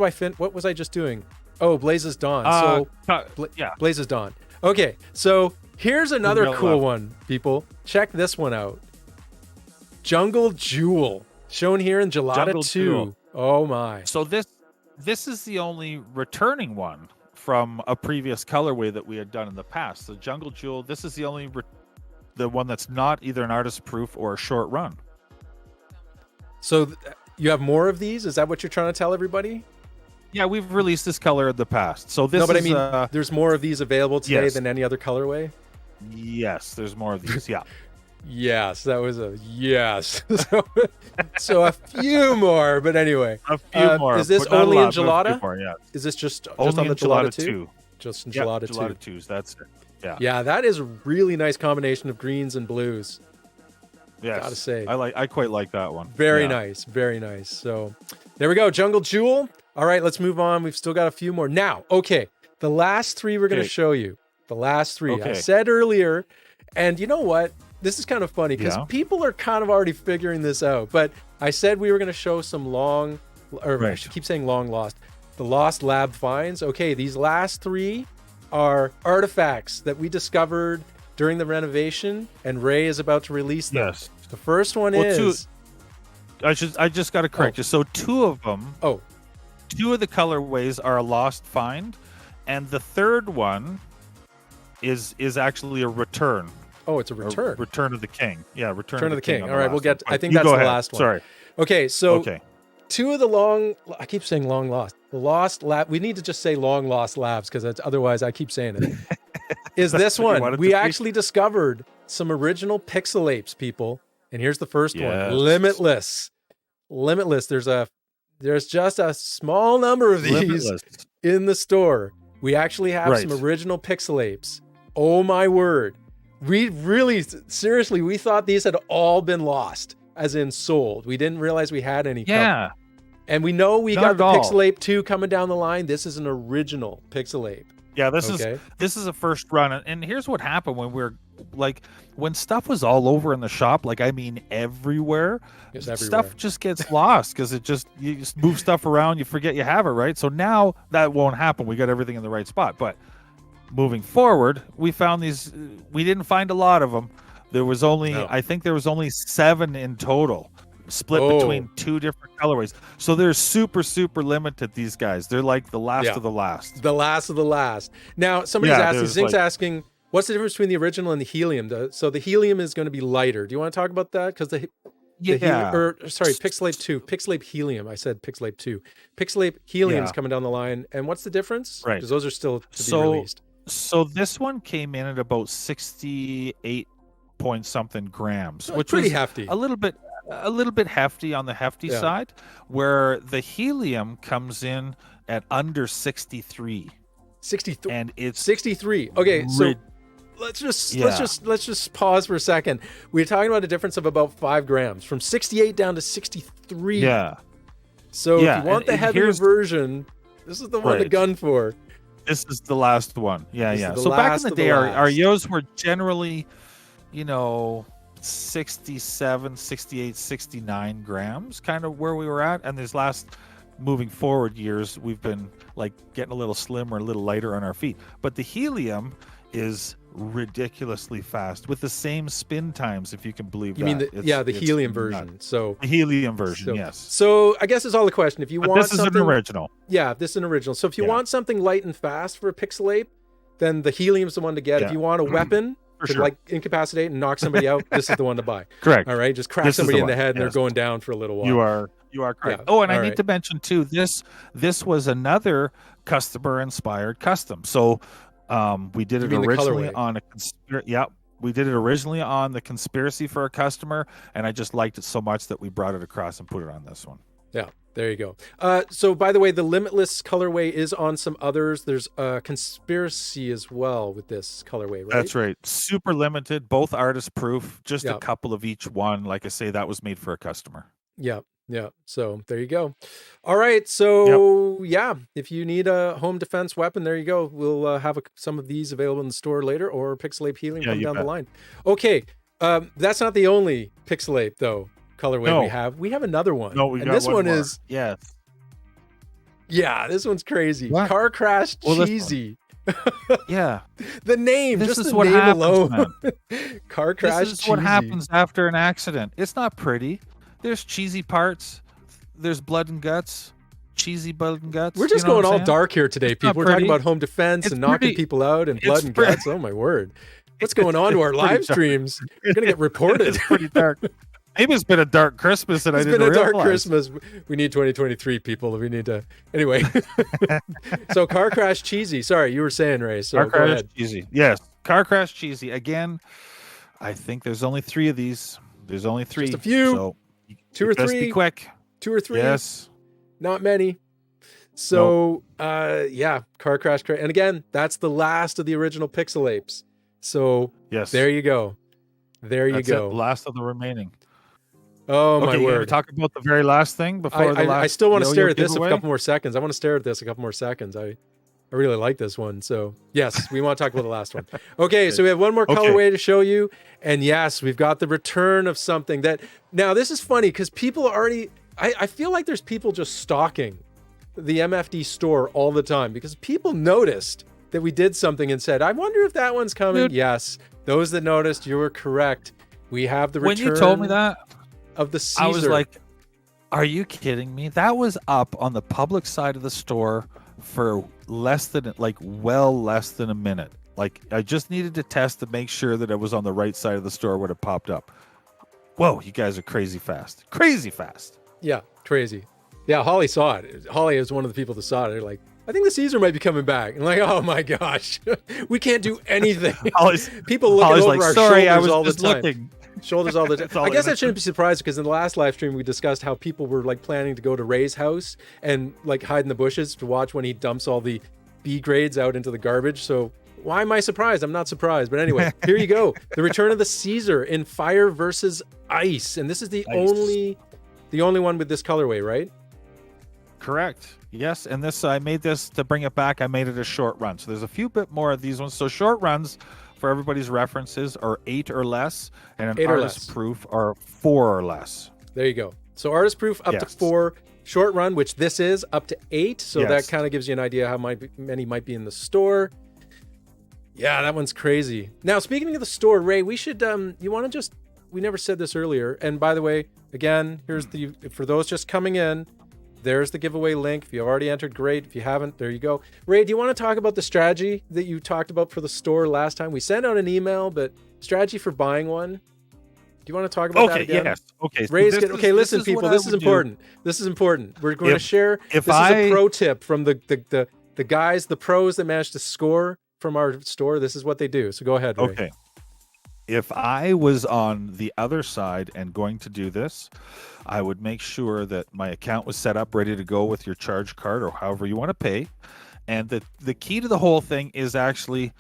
was I just doing? Oh, Blazes Dawn. Blazes Dawn. Okay, so here's another cool one, people. Check this one out. Jungle Jewel, shown here in Gelada 2. Oh my. So this is the only returning one from a previous colorway that we had done in the past. The Jungle Jewel, this is the only the one that's not either an artist proof or a short run. So you have more of these? Is that what you're trying to tell everybody? Yeah, we've released this color in the past. So this I mean, there's more of these available today than any other colorway? Yes, there's more of these, yeah. Yes, that was a yes. So a few more, but anyway. A few more. Is this only in Gelada? Yeah. Is this just only on the Gelada 2? 2? Just in Gelada 2. Gelada 2s, that's it. Yeah. Yeah, that is a really nice combination of greens and blues. Yes. Gotta say. I quite like that one. Very nice. Very nice. So there we go. Jungle Jewel. All right, let's move on. We've still got a few more. Now, okay. The last 3 we're going to show you. The last 3. Okay. I said earlier, and you know what? This is kind of funny because people are kind of already figuring this out. But I said we were going to show some I keep saying long lost. The lost lab finds. Okay, these last 3 are artifacts that we discovered during the renovation, and Ray is about to release them. Yes. The first one is... I just got to correct you. So 2 of them... 2 of the colorways are a lost find, and the third one is actually a return. Oh, it's a return. Return of the King. Yeah, Return of the King. All right, we'll get... One. I think that's the last one. Sorry. Okay, so 2 of the long... I keep saying long lost. The lost lab... We need to just say long lost labs because otherwise I keep saying it. Is this one. We actually discovered some original pixel apes, people. And here's the first one. Limitless. There's just a small number of these in the store. We actually have some original pixel apes. Oh my word. We really, seriously, we thought these had all been lost. as in sold. We didn't realize we had any. Yeah. And we know we Not got at the all. Pixel Ape 2 coming down the line. This is an original Pixel Ape. Yeah, this is a first run, and here's what happened when stuff was all over in the shop, like I mean everywhere. Stuff just gets lost because you just move stuff around, you forget you have it, right? So now that won't happen. We got everything in the right spot. But moving forward, we found these. We didn't find a lot of them. There was only I think there was only 7 in total, split between 2 different colorways. So they're super, super limited, these guys. They're like the last of the last. The last of the last. Now, somebody's asking, Zink's asking, what's the difference between the original and the helium? So the helium is going to be lighter. Do you want to talk about that? Because Pixel Ape 2. Pixel Ape Helium. I said Pixel Ape 2. Pixel Ape Helium's coming down the line. And what's the difference? Right. Because those are still to be released. So this one came in at about 68 point something grams, which pretty was hefty. A little bit hefty on the hefty side, where the helium comes in at under 63. 63. And it's 63. Okay, so let's just pause for a second. We're talking about a difference of about 5 grams from 68 down to 63. Yeah. So if you want the heavier version, this is the one to gun for. This is the last one. Yeah. So back in the day, our Yos were generally, 67, 68, 69 grams, kind of where we were at. And these last moving forward years, we've been like getting a little slimmer, a little lighter on our feet. But the helium is ridiculously fast with the same spin times, if you can believe that. You mean the helium version? So the helium version, yes. So I guess it's all the question. If you want this is an original. Yeah, this is an original. So if you want something light and fast for a Pixel Ape, then the helium's the one to get. If you want a weapon to like incapacitate and knock somebody out, this is the one to buy. Correct. All right, just crack somebody in the head and they're going down for a little while. You are correct. Yeah. I need to mention too, this was another customer inspired custom. So we did it originally on we did it originally on the conspiracy for a customer, and I just liked it so much that we brought it across and put it on this one. Yeah, there you go. So by the way, the Limitless colorway is on some others. There's a conspiracy as well with this colorway, right? That's right. Super limited, both artist proof, just a couple of each one. Like I say, that was made for a customer. Yeah. So there you go. All right. So if you need a home defense weapon, there you go. We'll have some of these available in the store later, or Pixel Ape Helium coming down the line. Okay. That's not the only Pixel Ape though colorway we have. We have another one. No, this one is this one's crazy. What? Car Crash Cheesy. The name, this just is the what name happens, alone. Car Crash This is Cheesy. what happens after an accident. It's not pretty. There's cheesy parts. There's blood and guts. Cheesy blood and guts. We're just going all dark here today, people. We're talking about home defense and knocking people out and blood and guts. Oh my word. What's going on to our live streams? We're going to get reported. It's pretty dark. Maybe it's been a dark Christmas and I didn't realize. It's been a dark Christmas. We need 2023, people. We need to... Anyway. So Car Crash Cheesy. Sorry, you were saying, Ray. So Car Crash Cheesy. Yes. Car Crash Cheesy. Again, I think there's only 3 of these. There's only 3. Just a few. So 2 or 3. Be quick. 2 or 3. Yes. Not many. So, Car Crash. And again, that's the last of the original Pixel Apes. So, there you go. That's it. Last of the remaining. Oh, my word. You talk about the very last thing before the last. I still want to stare at this a couple more seconds. I want to stare at this a couple more seconds. I really like this one. So, yes, we want to talk about the last one. Okay, so we have one more colorway to show you. And yes, we've got the return of something that... Now, this is funny because people already... I feel like there's people just stalking the MFD store all the time because people noticed that we did something and said, I wonder if that one's coming. Dude. Yes, those that noticed, you were correct. We have the return... When you told me that... of the Caesar. I was like, are you kidding me? That was up on the public side of the store for less than a minute. Like, I just needed to test to make sure that it was on the right side of the store when it popped up. Whoa, you guys are crazy fast. Crazy fast. Yeah, crazy. Yeah, Holly saw it. Holly is one of the people that saw it. They're like, I think the Caesar might be coming back. And like, oh my gosh, we can't do anything. People looking over our shoulders all the time. Looking. Shoulders all the time. I guess I shouldn't be surprised because in the last live stream we discussed how people were like planning to go to Ray's house and like hide in the bushes to watch when he dumps all the B grades out into the garbage. So Why am I surprised? I'm not surprised. But anyway, here you go. The return of the Caesar in Fire versus Ice. And this is the only one with this colorway, right? Correct. Yes. And this, I made this to bring it back. I made it a short run. So there's a few bit more of these ones. So short runs, for everybody's references, are 8 or less. And an artist proof are 4 or less. There you go. So artist proof up to 4. Short run, which this is, up to 8. So that kind of gives you an idea how many might be in the store. Yeah, that one's crazy. Now, speaking of the store, Ray, we should, you want to just, we never said this earlier. And by the way, again, here's for those just coming in, there's the giveaway link. If you already entered, great. If you haven't, there you go. Ray, do you want to talk about the strategy that you talked about for the store last time? We sent out an email, but strategy for buying one. Do you want to talk about that again? Yes. Okay. Ray's listen, people, this is important. This is important. We're going to share, this is a pro tip from the guys, the pros that managed to score from our store. This is what they do. So go ahead, Ray. Okay. If I was on the other side and going to do this, I would make sure that my account was set up, ready to go with your charge card or however you want to pay. And the key to the whole thing is actually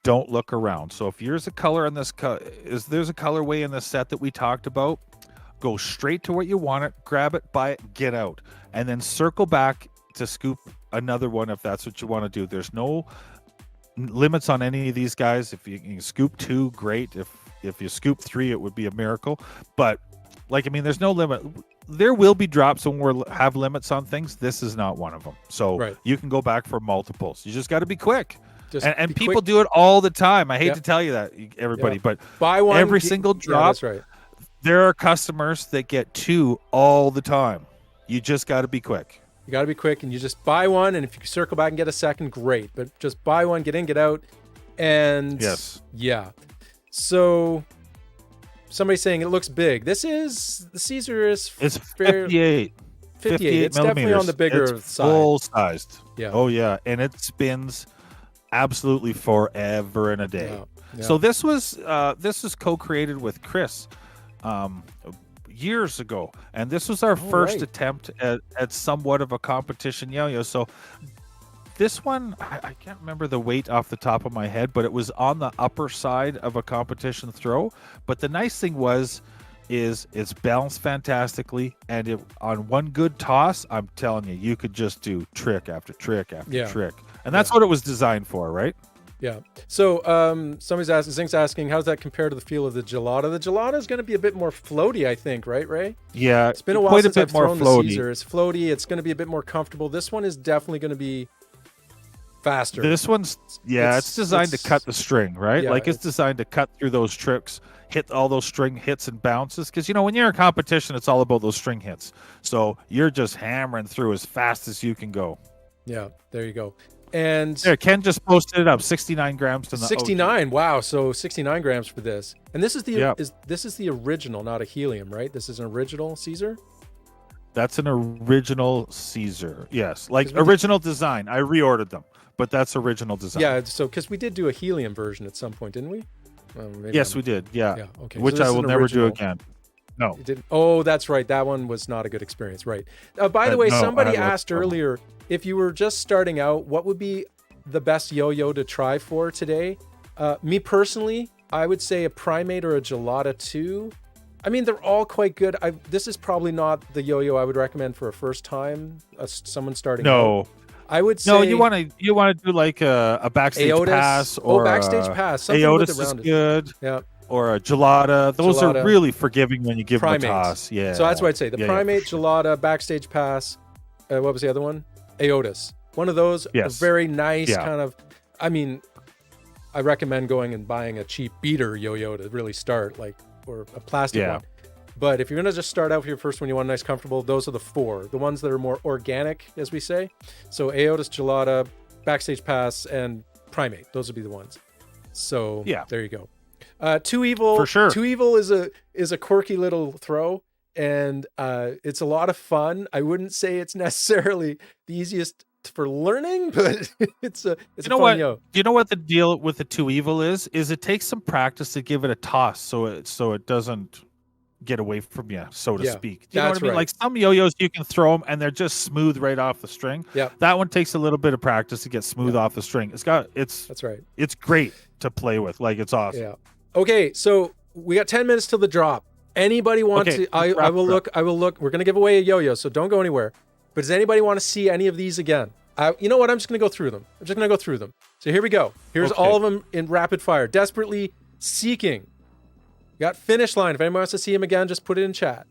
don't look around. So if there's a color in this, there's a colorway in the set that we talked about, go straight to what you want it, grab it, buy it, get out, and then circle back to scoop another one if that's what you want to do. There's no limits on any of these guys. If you can scoop 2, great. If you scoop 3, it would be a miracle. But there's no limit. There will be drops when we have limits on things. This is not one of them. So you can go back for multiples. You just got to be quick. And people do it all the time. I hate to tell you that, everybody, but buy one every single drop. Yeah, that's right. There are customers that get 2 all the time. You just got to be quick. You got to be quick, and you just buy one, and if you can circle back and get a second, great. But just buy one, get in, get out, and yeah. So somebody's saying it looks big. This is the Caesar is it's 58. 58. It's definitely on the bigger side. Full sized. Yeah. Oh yeah, and it spins absolutely forever and a day. Yeah. So this was co-created with Chris years ago, and this was our first attempt at somewhat of a competition yo-yo. So this one, I can't remember the weight off the top of my head, but it was on the upper side of a competition throw. But the nice thing is it's balanced fantastically, and on one good toss, I'm telling you could just do trick after trick after trick, and that's what it was designed for, right? Yeah. So Zink's asking, how does that compare to the feel of the gelada? The gelada is going to be a bit more floaty, I think, right, Ray? Yeah. It's been a while since I've thrown the Caesar. It's floaty. It's going to be a bit more comfortable. This one is definitely going to be faster. This one's, it's designed to cut the string, right? Yeah, it's designed to cut through those tricks, hit all those string hits and bounces. Because, when you're in competition, it's all about those string hits. So you're just hammering through as fast as you can go. Yeah, there you go. And there, Ken just posted it up, 69 grams to the 69. Wow, so 69 grams for this. And this is the original, not a helium, right? This is an original Caesar? That's an original Caesar. Yes, original design. I reordered them, but that's original design. Yeah, so because we did do a helium version at some point, didn't we? Yes, we did. Yeah. Okay. Which I will never do again. No. Oh, that's right. That one was not a good experience. Right. By the way, somebody asked earlier, if you were just starting out, what would be the best yo-yo to try for today? Me personally, I would say a Primate or a Gelada 2. I mean, they're all quite good. This is probably not the yo-yo I would recommend for a first time, someone starting out. I would say... No, you want to do like a backstage pass or backstage pass. Aotis is good. Yeah. Or a Gelada. Those are really forgiving when you give them a toss. Yeah. So that's what I'd say. The Primate, Gelada, backstage pass. What was the other one? Aotis. One of those, a very nice kind of, I mean, I recommend going and buying a cheap beater yo-yo to really start, or a plastic one. But if you're going to just start out with your first one, you want a nice, comfortable, those are the 4. The ones that are more organic, as we say. So Aotis, Gelada, backstage pass, and Primate. Those would be the ones. So there you go. Too Evil. For sure. Too Evil is a quirky little throw. And it's a lot of fun. I wouldn't say it's necessarily the easiest for learning, but it's a fun yo. Do you know what the deal with the Too Evil is? Is it takes some practice to give it a toss, so it doesn't get away from you, so to speak. Do you know that's what I mean? right. Like some yo-yos, you can throw them and they're just smooth right off the string. Yeah. That one takes a little bit of practice to get smooth off the string. That's right. It's great to play with. Like, it's awesome. Yeah. Okay, so we got 10 minutes till the drop. Anybody want to? I will look. We're gonna give away a yo-yo, so don't go anywhere. But does anybody want to see any of these again? You know what? I'm just gonna go through them. So here we go. Here's all of them in rapid fire. Desperately Seeking. We got Finish Line. If anyone wants to see him again, just put it in chat.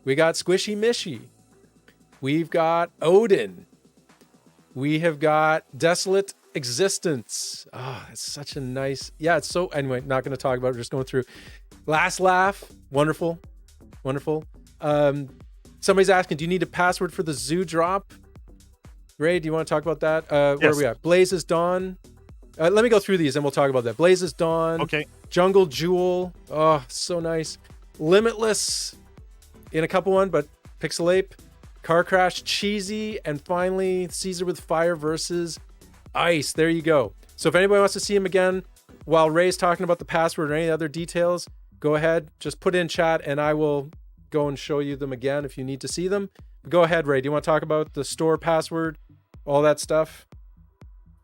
We got Squishy Mishy. We've got Odin. We have got Desolate Existence. Oh, it's such a nice... Yeah, it's so... Anyway, not going to talk about it. We're just going through. Last Laugh. Wonderful. Somebody's asking, do you need a password for the zoo drop? Ray, do you want to talk about that? Yes. Where are we at? Blazes Dawn. Let me go through these and we'll talk about that. Blazes Dawn. Okay. Jungle Jewel. Oh, so nice. Limitless in a couple one, but Pixel Ape. Car Crash, Cheesy, and finally Caesar with Fire versus Ice. There you go. So if anybody wants to see him again while Ray's talking about the password or any other details, go ahead, just put in chat and I will go and show you them again if you need to see them. Go ahead, Ray. Do you want to talk about the store password, all that stuff?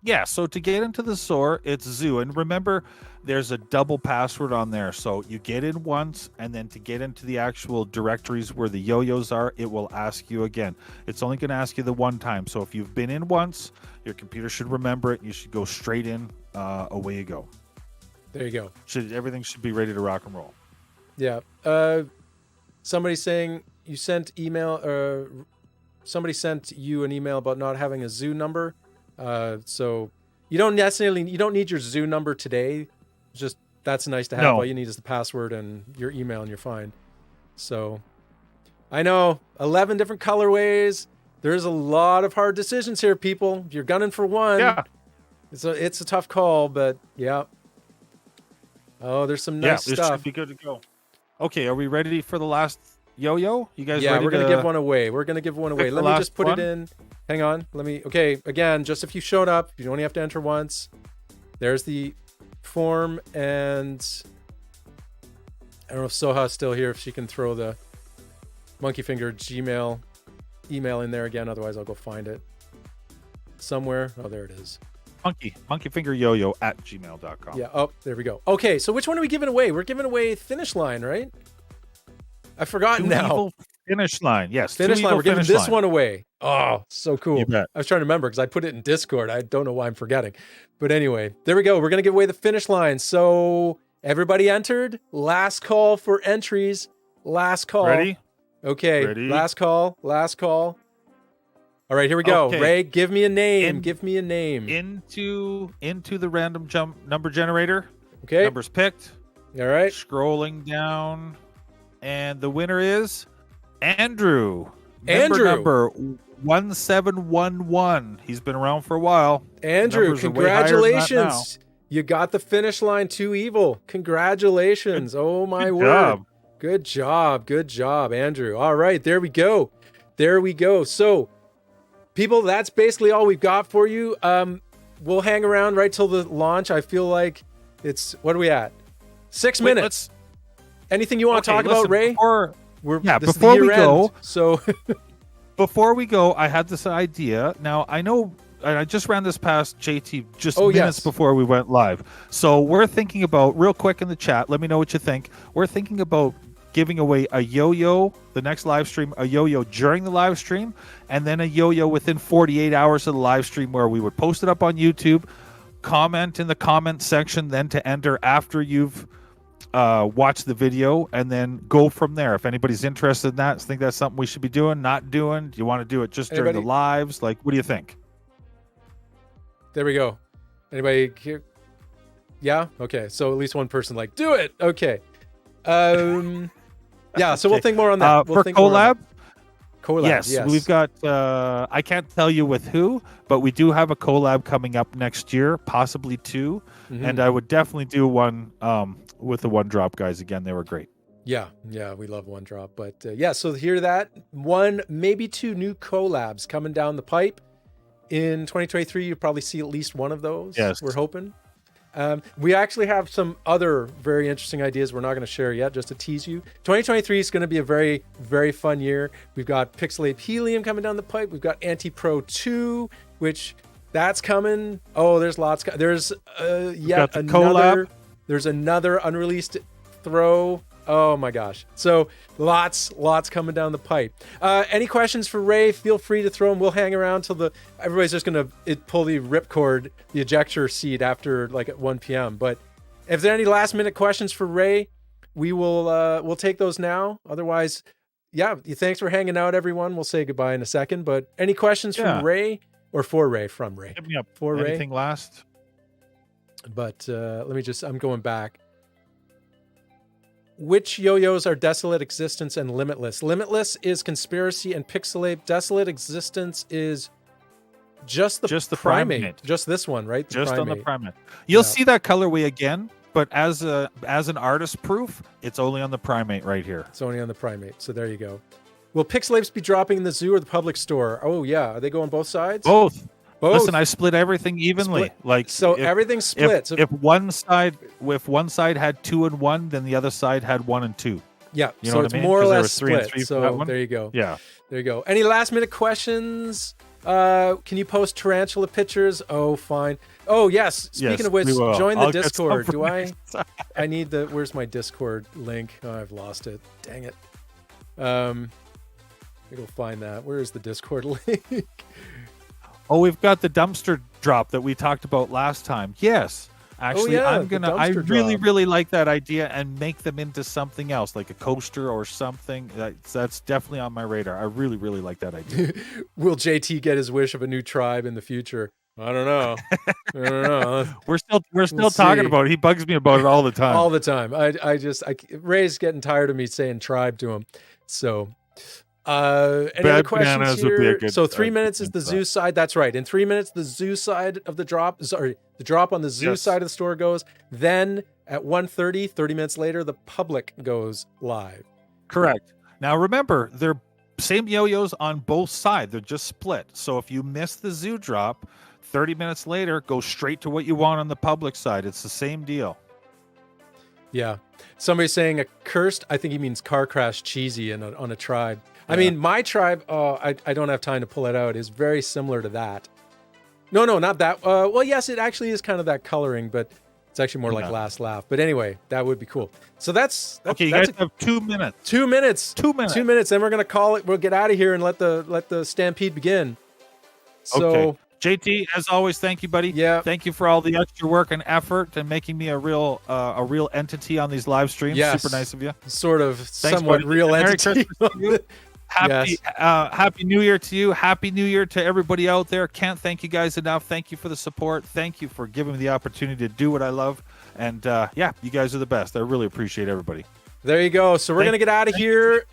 Yeah, so to get into the store, it's Zoo. And remember, there's a double password on there. So you get in once, and then to get into the actual directories where the yo-yos are, it will ask you again. It's only going to ask you the one time. So if you've been in once, your computer should remember it. You should go straight in. Away you go. There you go. Everything should be ready to rock and roll. Yeah. Somebody saying you sent email, somebody sent you an email about not having a Zoo number. So you don't need your Zoo number today. Just that's nice to have. No. All you need is the password and your email and you're fine. So I know 11 different colorways. There's a lot of hard decisions here, people. If you're gunning for one, it's a tough call, but yeah. Oh, there's some nice stuff. Should be good to go. Okay, are we ready for the last yo-yo? You guys ready? Yeah, we're going to give one away. Let me just put it in. Hang on. Okay, again, just if you showed up, you only have to enter once. There's the form, and I don't know if Soha's still here, if she can throw the MonkeyfingeR Gmail email in there again. Otherwise, I'll go find it somewhere. Oh, there it is. MonkeyfingeRYoYo at gmail.com. Yeah. Oh, there we go. Okay, so which one are we giving away? We're giving away Finish Line, right? I've forgotten now. Finish Line. Yes. Finish Line. We're giving this one away. Oh, so cool. You bet. I was trying to remember because I put it in Discord. I don't know why I'm forgetting. But anyway, there we go. We're going to give away the Finish Line. So everybody entered. Last call for entries. Last call. Ready? Okay. Ready. Last call. All right, here we go. Okay. Ray, give me a name. Into the random jump number generator. Okay. Numbers picked. All right. Scrolling down. And the winner is Andrew. Number 1711. He's been around for a while. Andrew, congratulations. You got the Finish Line 2 Evil. Congratulations. Oh my word. Good job, Andrew. All right, there we go. So, people, that's basically all we've got for you. We'll hang around right till the launch. I feel like what are we at? 6 minutes. Anything you want to talk about, Ray? Before we go, so before we go, I had this idea. Now I know I just ran this past JT just minutes before we went live. So we're thinking about, real quick in the chat, let me know what you think. We're thinking about giving away a yo-yo, the next live stream, a yo-yo during the live stream, and then a yo-yo within 48 hours of the live stream where we would post it up on YouTube, comment in the comment section, then to enter after you've watch the video, and then go from there. If anybody's interested in that, think that's something we should be doing, not doing, do you want to do it just during the lives? Like, what do you think? There we go. Anybody here? Yeah? Okay. So at least one person do it. Okay. Yeah, so we'll think more on that. For collab? Yes. We've got, I can't tell you with who, but we do have a collab coming up next year, possibly 2. Mm-hmm. And I would definitely do one with the One Drop guys again. They were great. Yeah, we love One Drop. But so hear that. 1, maybe 2 new collabs coming down the pipe. In 2023, you'll probably see at least one of those. Yes. We're hoping. We actually have some other very interesting ideas we're not going to share yet, just to tease you. 2023 is going to be a very, very fun year. We've got Pixel Ape Helium coming down the pipe. We've got Anti-Pro 2, which that's coming. Oh, there's lots. There's yet another. There's another unreleased throw. Oh my gosh. So lots coming down the pipe. Any questions for Ray? Feel free to throw them. We'll hang around till everybody's just going to pull the ripcord, the ejector seat after like at 1 p.m. But if there are any last minute questions for Ray, we'll take those now. Otherwise, yeah, thanks for hanging out, everyone. We'll say goodbye in a second. But any questions from Ray or for Ray? From Ray. Hit me up. For Ray. Anything last? But I'm going back. Which yo-yos are Desolate Existence and Limitless? Limitless is Conspiracy and Pixel Ape. Desolate Existence is just the primate. Just this one, right? Just on the primate. You'll see that colorway again, but as an artist proof, it's only on the primate right here. It's only on the primate. So there you go. Will Pixel Apes be dropping in the zoo or the public store? Oh yeah, are they going both sides? Both. Listen, I split everything evenly. Everything's split. If one side had 2 and 1, then the other side had 1 and 2. Yeah, you know it's more or less split. So there you go. Yeah, there you go. Any last minute questions? Can you post tarantula pictures? Oh, fine. Oh yes. Speaking of which, join the Discord. Do I? I need the. Where's my Discord link? Oh, I've lost it. Dang it. Let me go find that. Where is the Discord link? Oh, we've got the dumpster drop that we talked about last time. Yes. Actually, I really like that idea and make them into something else, like a coaster or something. That's definitely on my radar. I really, really like that idea. Will JT get his wish of a new tribe in the future? I don't know. We're still talking about it. He bugs me about it all the time. All the time. Ray's getting tired of me saying tribe to him. So any other questions here? So 3 minutes is the zoo side. That's right. In 3 minutes, the zoo side of the drop. Sorry, the drop on the zoo side of the store goes. Then at 1:30, 30 minutes later, the public goes live. Correct. Now remember, they're same yo-yos on both sides. They're just split. So if you miss the zoo drop, 30 minutes later, go straight to what you want on the public side. It's the same deal. Yeah. Somebody's saying a cursed. I think he means car crash cheesy on a tribe. I mean, my tribe, I don't have time to pull it out, is very similar to that. No, not that. Well, yes, it actually is kind of that coloring, but it's actually more like Last Laugh. But anyway, that would be cool. So that's okay, you guys have 2 minutes. 2 minutes. 2 minutes. 2 minutes. Then we're going to call it. We'll get out of here and let the stampede begin. So, okay. JT, as always, thank you, buddy. Yeah. Thank you for all the extra work and effort and making me a real entity on these live streams. Yes. Super nice of you. Sort of. Thanks, somewhat buddy. Real Merry entity. Happy New Year to you. Happy New Year to everybody out there. Can't thank you guys enough. Thank you for the support. Thank you for giving me the opportunity to do what I love. And you guys are the best. I really appreciate everybody. There you go. So we're going to get out of here.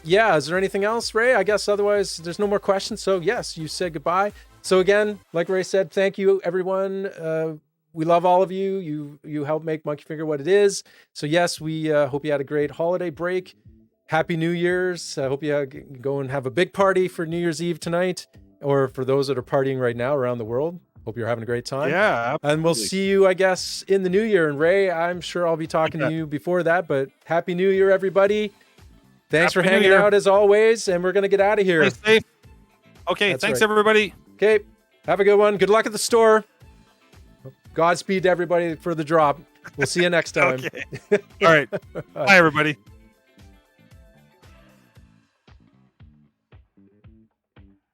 Is there anything else, Ray? I guess otherwise there's no more questions. So yes, you said goodbye. So again, like Ray said, thank you, everyone. We love all of you. You help make MonkeyfingeR what it is. So yes, we hope you had a great holiday break. Happy New Year's. I hope you go and have a big party for New Year's Eve tonight, or for those that are partying right now around the world. Hope you're having a great time. Yeah, absolutely. And we'll see you, I guess, in the new year. And Ray, I'm sure I'll be talking to you before that, but Happy New Year, everybody. Thanks for hanging out as always, and we're going to get out of here. Stay safe. Okay, thanks everybody. Okay, have a good one. Good luck at the store. Godspeed to everybody for the drop. We'll see you next time. Okay. All right. Bye, everybody.